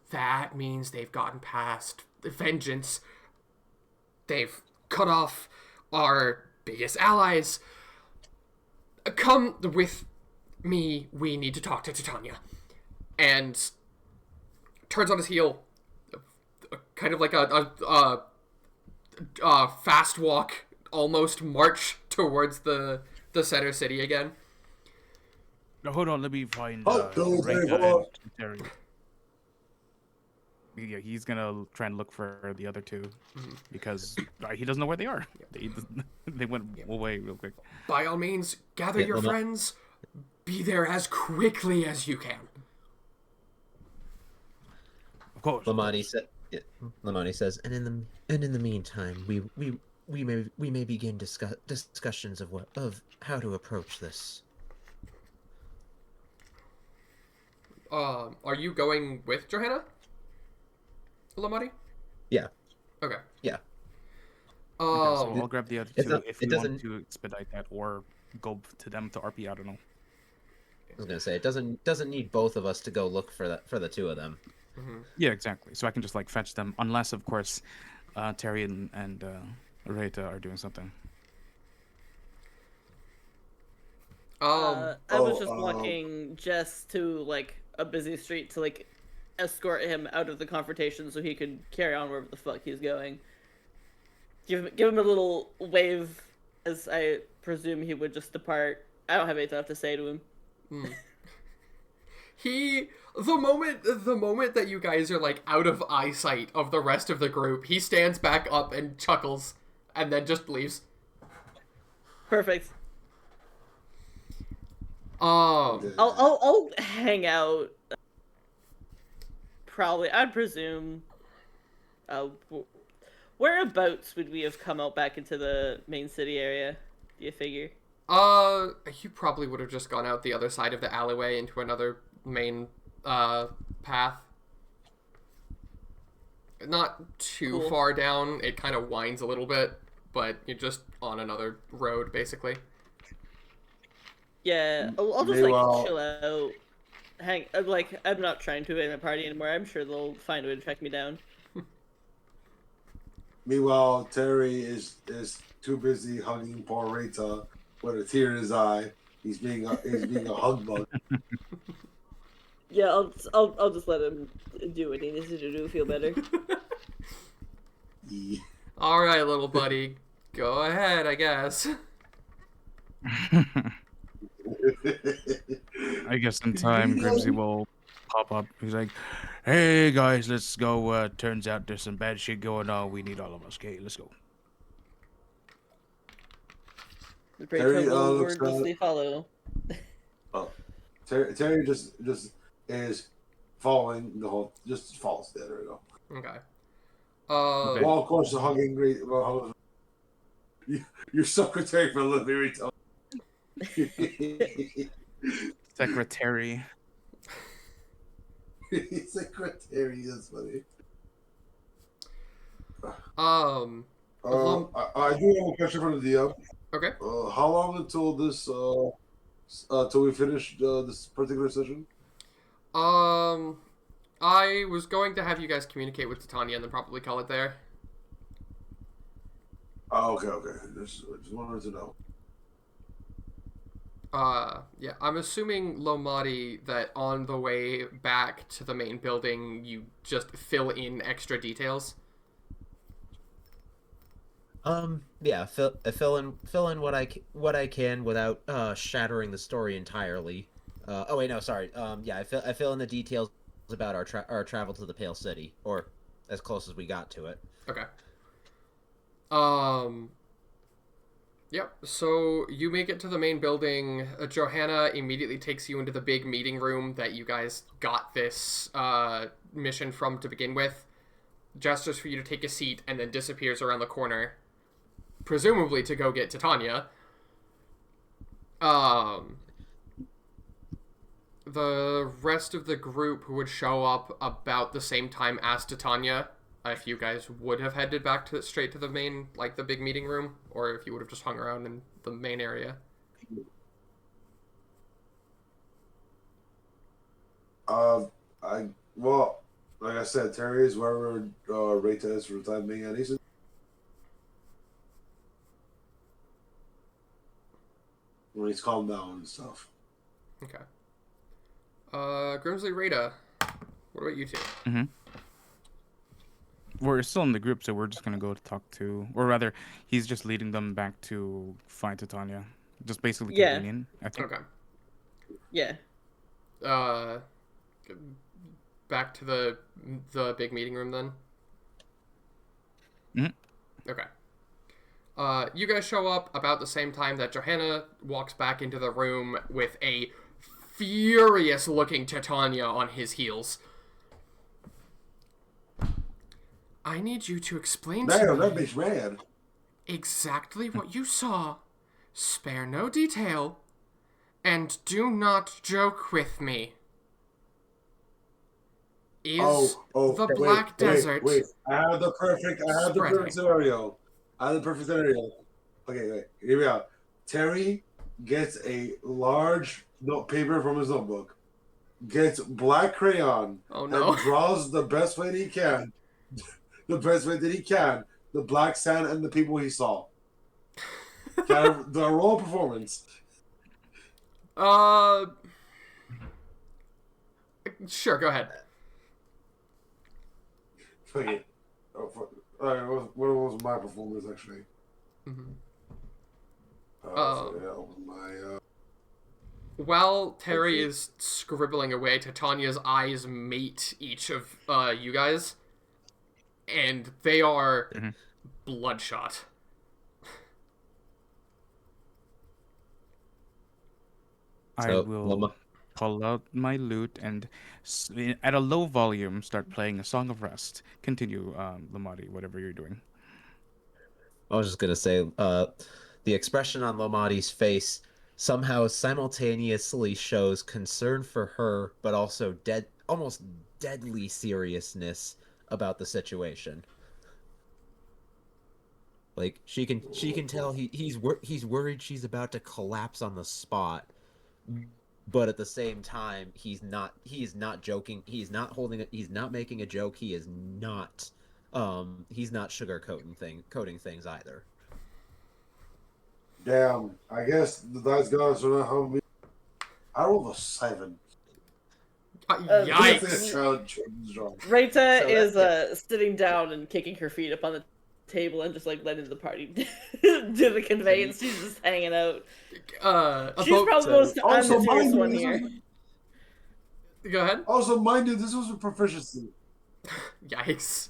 That means they've gotten past the vengeance. They've cut off our biggest allies. Come with me, we need to talk to Titania. And turns on his heel, kind of like a fast walk, almost march towards the center city again. Now, hold on, let me find Hold on. Reita and Terry. he's gonna try and look for the other two Mhm. because he doesn't know where they are. They went away real quick. By all means, gather Yeah, your Lama- friends. Be there as quickly as you can. Of course. Lamani says, and in the meantime, we may begin discussions of how to approach this. Are you going with Johanna? Lomadhi? Yeah. Okay. Yeah. Okay, so I'll grab the other it's two not- if it we want doesn't- to expedite that, or go to them to RP. I don't know. I was gonna say it doesn't need both of us to go look for the two of them. Mm-hmm. Yeah, exactly. So I can just like fetch them, unless of course Terry and Reita are doing something. I was just Oh, walking just to like a busy street to like escort him out of the confrontation so he could carry on wherever the fuck he's going. Give him a little wave as I presume he would just depart. I don't have anything left to say to him. The moment that you guys are like out of eyesight of the rest of the group, he stands back up and chuckles and then just leaves. Perfect. Um I'll hang out. Probably, I'd presume. Whereabouts would we have come out back into the main city area? Do you figure? you probably would have just gone out the other side of the alleyway into another main path. Not too Cool. far down. It kind of winds a little bit, but you're just on another road basically. Yeah, I'll just Meanwhile- like chill out. I'm not trying to in a party anymore. I'm sure they'll find a way to track me down. Meanwhile, Terry is too busy hugging poor Reita with a tear in his eye. He's being a hug bug. Yeah, I'll just let him do what he needs to do to feel better. Yeah. All right, little buddy. Go ahead, I guess. I guess in time, Grimsly will pop up. He's like, "Hey guys, let's go. Turns out there's some bad shit going on. We need all of us. Okay, let's go." The Terry, Reita will looks wordlessly follow. Terry just is following the whole, just falls dead. There we go. Okay. Okay. Well, of course, the hugging great. Well, you're secretary for Living Reita. Secretary. Secretary, that's funny. I do have a question for the DM. Okay. How long until this? Till we finish this particular session? I was going to have you guys communicate with Titania and then probably call it there. Oh, okay. Just wanted to know. Yeah, I'm assuming, Lomadhi, that on the way back to the main building, you just fill in extra details. Yeah, fill in what I can without shattering the story entirely. Oh wait, no, sorry. Yeah, I fill in the details about our travel to the Pale City, or as close as we got to it. Okay. Yep, so you make it to the main building. Johanna immediately takes you into the big meeting room that you guys got this mission from to begin with. Gestures for you to take a seat and then disappears around the corner. Presumably to go get Titania. The rest of the group would show up about the same time as Titania. If you guys would have headed back straight to the main, like the big meeting room, or if you would have just hung around in the main area. Like I said, Terry is wherever Reita is for the time being, and he's when he's calmed down and stuff. Okay. Grimsly, Reita, what about you two? Mm-hmm. We're still in the group, so we're just gonna go to talk to, or rather, he's just leading them back to find Titania. Just basically Yeah. convenient, I think. Okay. Yeah. back to the big meeting room then? Okay. You guys show up about the same time that Johanna walks back into the room with a furious-looking Titania on his heels. I need you to explain to Damn, me that bitch ran. exactly what you saw. Spare no detail. And do not joke with me. Is the Black Desert... Wait. I have the perfect scenario. Okay, wait. Here we are. Terry gets a large note paper from his notebook, gets black crayon, Oh, no. and draws the best way that he can. The black sand and the people he saw. The raw performance. Sure, go ahead. Okay. Oh, fuck. Alright, what was my performance actually? Mm-hmm. So that was my. While Terry is scribbling away, Titania's eyes meet each of you guys, and they are bloodshot. I will pull out my lute and, at a low volume, start playing a Song of Rest. Continue, Lomadhi, whatever you're doing. I was just gonna say, the expression on Lomadhi's face somehow simultaneously shows concern for her, but also almost deadly seriousness about the situation. Like she can tell he's worried she's about to collapse on the spot, but at the same time he is not joking. He's not making a joke. He's not coating things either. Damn, I guess the dice gods are not how me. I rolled a 7. Yikes! Reita is sitting down and kicking her feet up on the table and just like letting the party do the conveyance. She's just hanging out. She's probably the most unserious one here. Go ahead. Also, mind you, this was a proficiency. Yikes.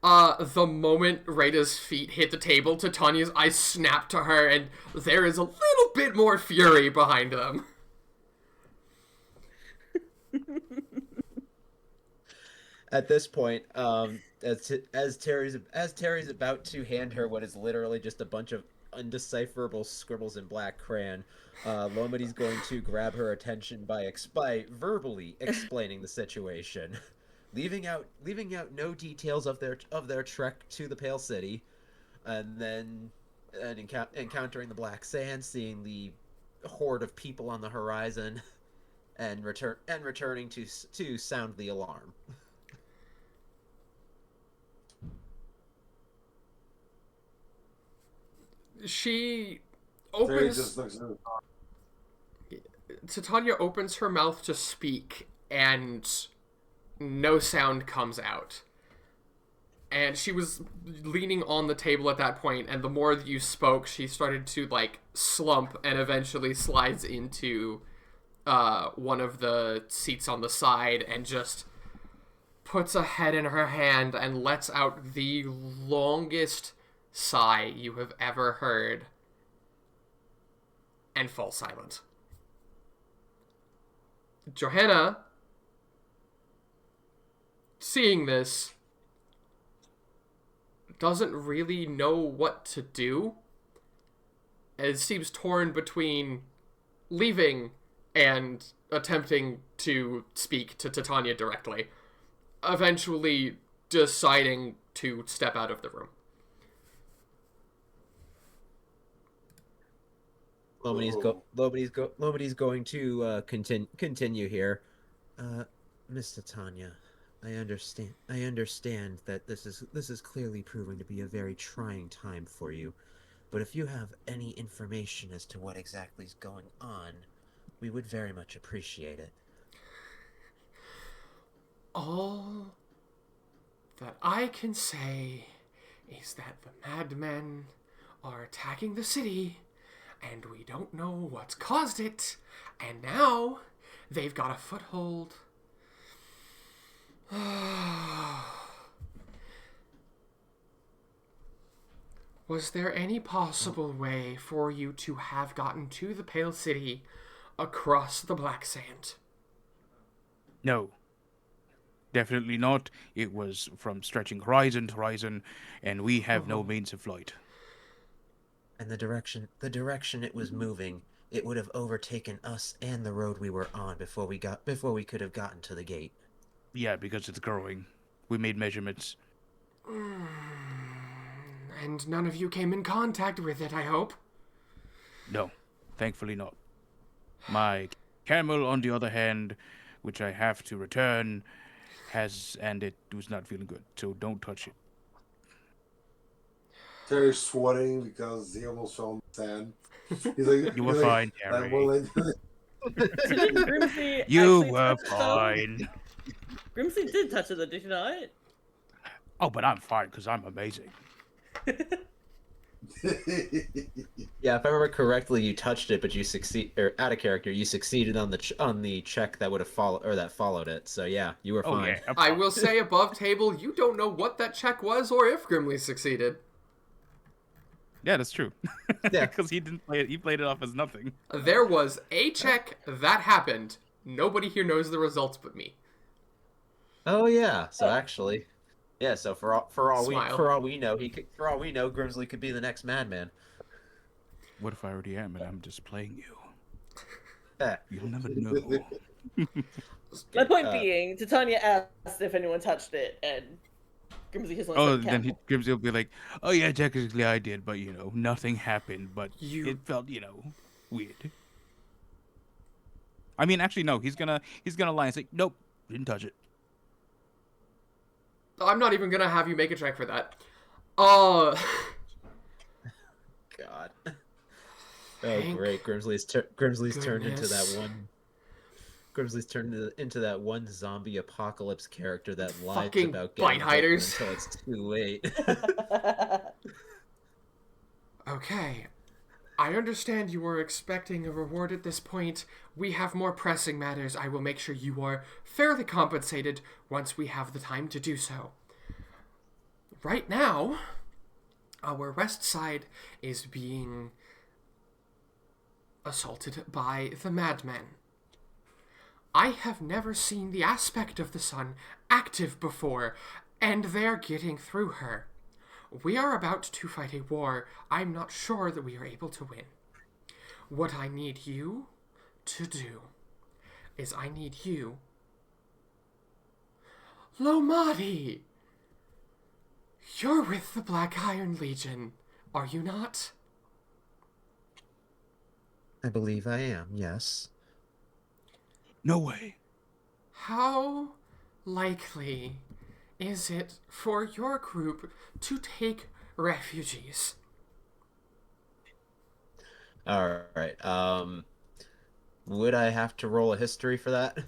The moment Reita's feet hit the table, Titania's eyes snap to her, and there is a little bit more fury behind them. At this point, as Terry's about to hand her what is literally just a bunch of undecipherable scribbles in black crayon, Lomadhi's going to grab her attention by verbally explaining the situation, leaving out no details of their trek to the Pale City, and then encountering the black sand, seeing the horde of people on the horizon, and returning to sound the alarm. She opens... Titania opens her mouth to speak, and no sound comes out. And she was leaning on the table at that point, and the more that you spoke, she started to, like, slump and eventually slides into one of the seats on the side and just puts a head in her hand and lets out the longest sigh you have ever heard and falls silent. Johanna, seeing this, doesn't really know what to do, and seems torn between leaving and attempting to speak to Titania directly, eventually deciding to step out of the room. Lomadhi's going to continue here. Miss Titania, I understand that this is clearly proving to be a very trying time for you. But if you have any information as to what exactly is going on, we would very much appreciate it. All that I can say is that the madmen are attacking the city, and we don't know what's caused it, and now they've got a foothold. Was there any possible way for you to have gotten to the Pale City across the Black Sand? No, definitely not. It was from stretching horizon to horizon, and we have no means of flight. And the direction it was moving, it would have overtaken us and the road we were on before we could have gotten to the gate. Yeah, because it's growing. We made measurements. And none of you came in contact with it, I hope? No, thankfully not. My camel, on the other hand, which I have to return, and it was not feeling good, so don't touch it. Terry's sweating because he almost fell in the sand. He's like, You were fine, Terry. Didn't Grimsly You actually were touch it, though? fine. Grimsly did touch it, though, did you not? Oh, but I'm fine because I'm amazing. Yeah, if I remember correctly, you touched it, but you out of character, you succeeded on the check that would have followed it. So yeah, you were fine. Yeah, I will say above table, you don't know what that check was or if Grimly succeeded. Yeah, that's true. Yeah. Because he didn't play it. He played it off as nothing. There was a check that happened. Nobody here knows the results but me. Oh yeah. So actually, yeah. So for all we know, Grimsly could be the next madman. What if I already am and I'm just playing you? Yeah. You'll never know. My point being, Titania asked if anyone touched it, and Grimsly has only said Then Campbell. Grimsly will be like, "Oh yeah, technically I did, but nothing happened. But You- it felt, weird." I mean, actually, no. He's gonna lie and say, "Nope, didn't touch it." I'm not even gonna have you make a check for that. God. Oh great, Grimsly's turned into that Goodness. one. Grimsly's turned into that one zombie apocalypse character that lies Fucking about bite getting hiders. until it's too late. Okay. I understand you were expecting a reward at this point. We have more pressing matters. I will make sure you are fairly compensated once we have the time to do so. Right now, our west side is being assaulted by the madmen. I have never seen the aspect of the sun active before, and they're getting through her. We are about to fight a war I'm not sure that we are able to win. What I need you to do is I need you... Lomadhi! You're with the Black Iron Legion, are you not? I believe I am. Yes. No way. How likely is it for your group to take refugees? All right. Would I have to roll a history for that?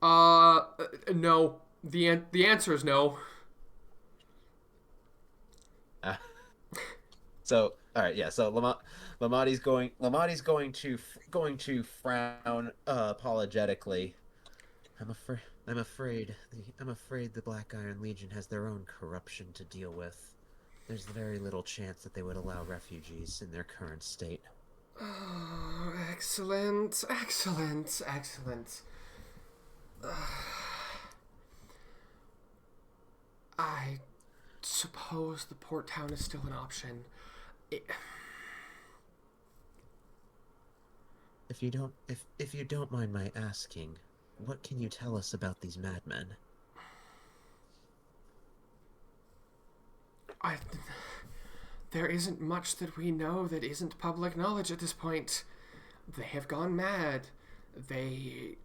No. The answer is no. So, all right, yeah. So Lomadhi's going to frown apologetically. I'm afraid the Black Iron Legion has their own corruption to deal with. There's very little chance that they would allow refugees in their current state. Oh, excellent. I suppose the port town is still an option. If you don't mind my asking, what can you tell us about these madmen? There isn't much that we know that isn't public knowledge at this point. They have gone mad. They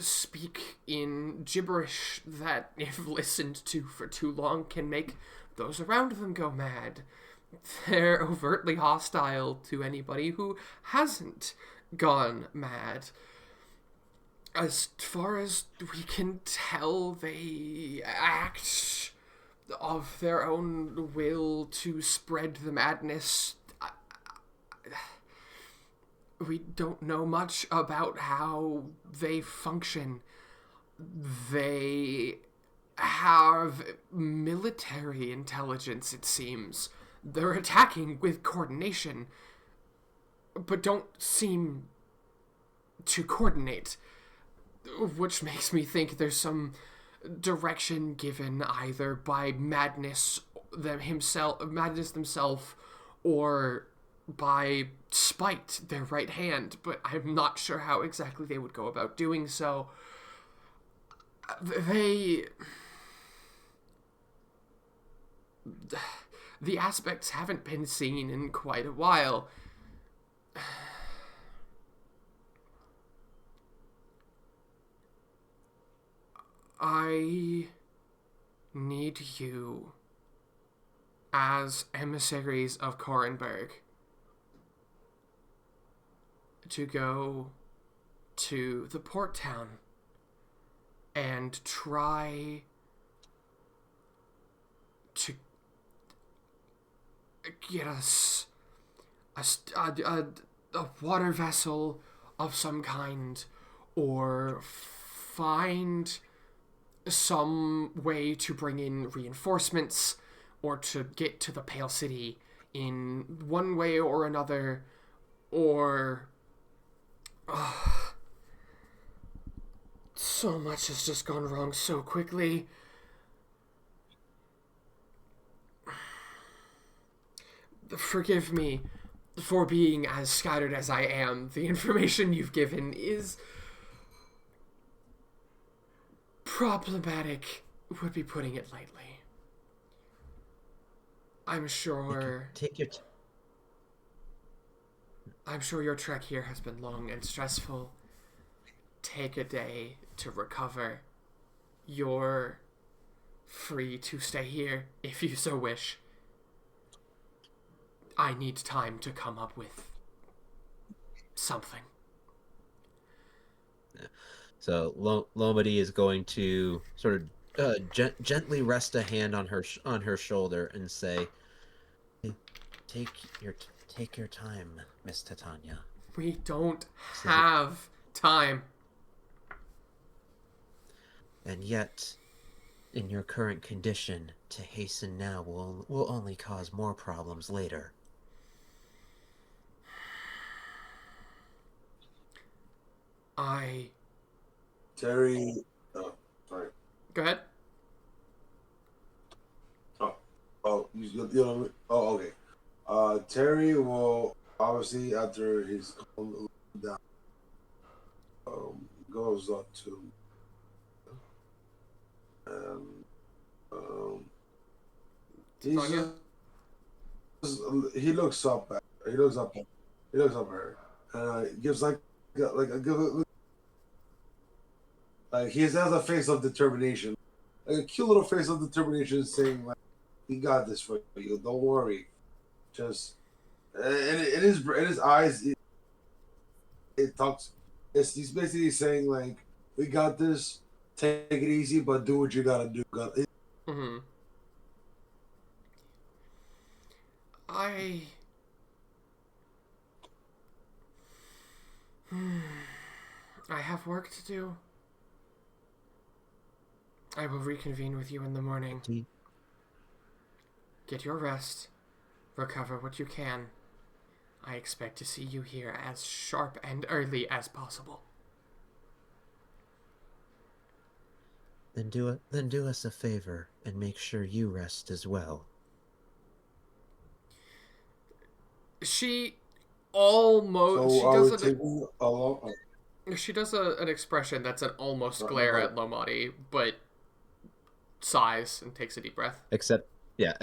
speak in gibberish that, if listened to for too long, can make those around them go mad. They're overtly hostile to anybody who hasn't gone mad. As far as we can tell, they act of their own will to spread the madness. We don't know much about how they function. They have military intelligence, it seems. They're attacking with coordination, but don't seem to coordinate, which makes me think there's some direction given either by madness themselves, or by spite, their right hand, but I'm not sure how exactly they would go about doing so. The aspects haven't been seen in quite a while. I need you, as emissaries of Korenberg, to go to the port town and try to get us a water vessel of some kind, or find some way to bring in reinforcements, or to get to the Pale City in one way or another, or... so much has just gone wrong so quickly. Forgive me for being as scattered as I am. The information you've given is problematic, would be putting it lightly. I'm sure... I'm sure your trek here has been long and stressful. Take a day to recover. You're free to stay here if you so wish. I need time to come up with something. So Lomadhi is going to sort of gently rest a hand on her shoulder and say, "Take your time, Miss Titania. We don't have time." And yet, in your current condition, to hasten now will only cause more problems later. Terry. Oh, sorry. Go ahead. You know, okay. Terry will obviously, after he's calmed down, goes up to he looks up at her and gives like he has a face of determination, like a cute little face of determination, saying like, "We got this for you. Don't worry." Just in his eyes, it talks. He's basically saying like, "We got this. Take it easy, but do what you gotta do." Mm-hmm. I have work to do. I will reconvene with you in the morning. Get your rest. Recover what you can. I expect to see you here as sharp and early as possible. Then do us a favor and make sure you rest as well. She almost... So she does an expression that's an almost glare at Lomadhi, but sighs and takes a deep breath. Except, yeah.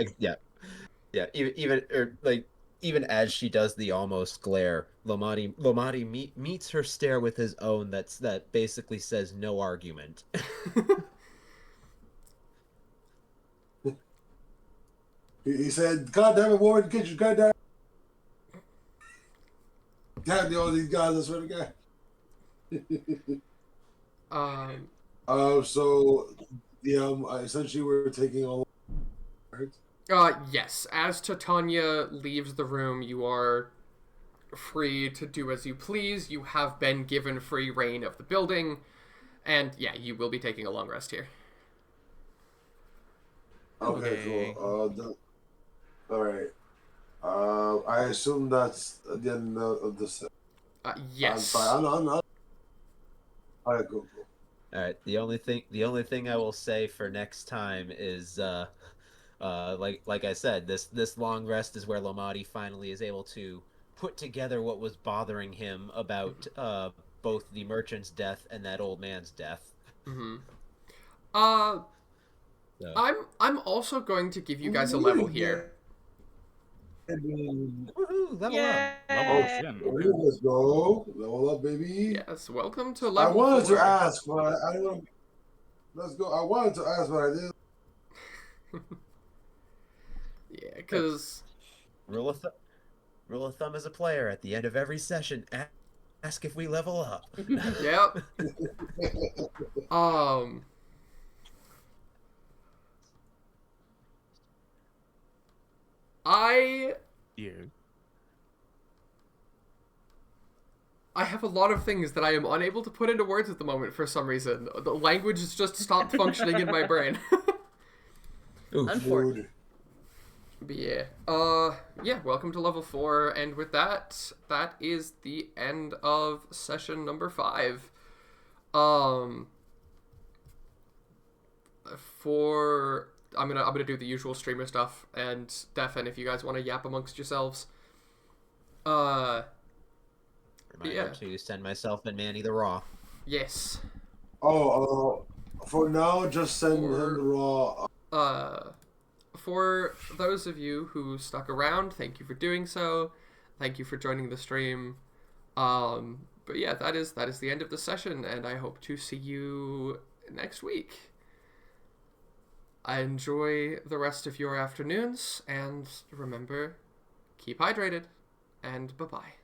Even as she does the almost glare, Lomadhi meets her stare with his own that basically says no argument. He said, "God damn it, Warren, get your goddamn." Damn, all these guys, I swear to God. So, essentially we're taking all... Yes. As Titania leaves the room, you are free to do as you please. You have been given free reign of the building. And, yeah, you will be taking a long rest here. Okay, cool. All right. I assume that's the end of the set. I'm Yes. sorry. I'm not. All right, cool. All right. The only thing I will say for next time is, like I said, this long rest is where Lomadhi finally is able to put together what was bothering him about both the merchant's death and that old man's death. Mm-hmm. So, I'm also going to give you guys a level here. woohoo! Level up. Oh, Yay! Again, shit, okay. let's go. Level up, baby. Yes, welcome to I level wanted 4. to ask, but I don't. Let's go. I wanted to ask, but I didn't. Yeah, because Rule of thumb as a player at the end of every session, ask if we level up. yep. Yeah. I have a lot of things that I am unable to put into words at the moment for some reason. The language has just stopped functioning in my brain. Oof. Unfortunate. But yeah. Yeah, welcome to level 4, and with that, that is the end of session number 5. I'm gonna do the usual streamer stuff, and Defin, if you guys want to yap amongst yourselves. Reminder to send myself and Manny the raw. Yes. For now, just send him the raw. For those of you who stuck around, thank you for doing so. Thank you for joining the stream. But yeah, that is the end of the session, and I hope to see you next week. Enjoy the rest of your afternoons, and remember, keep hydrated, and bye-bye.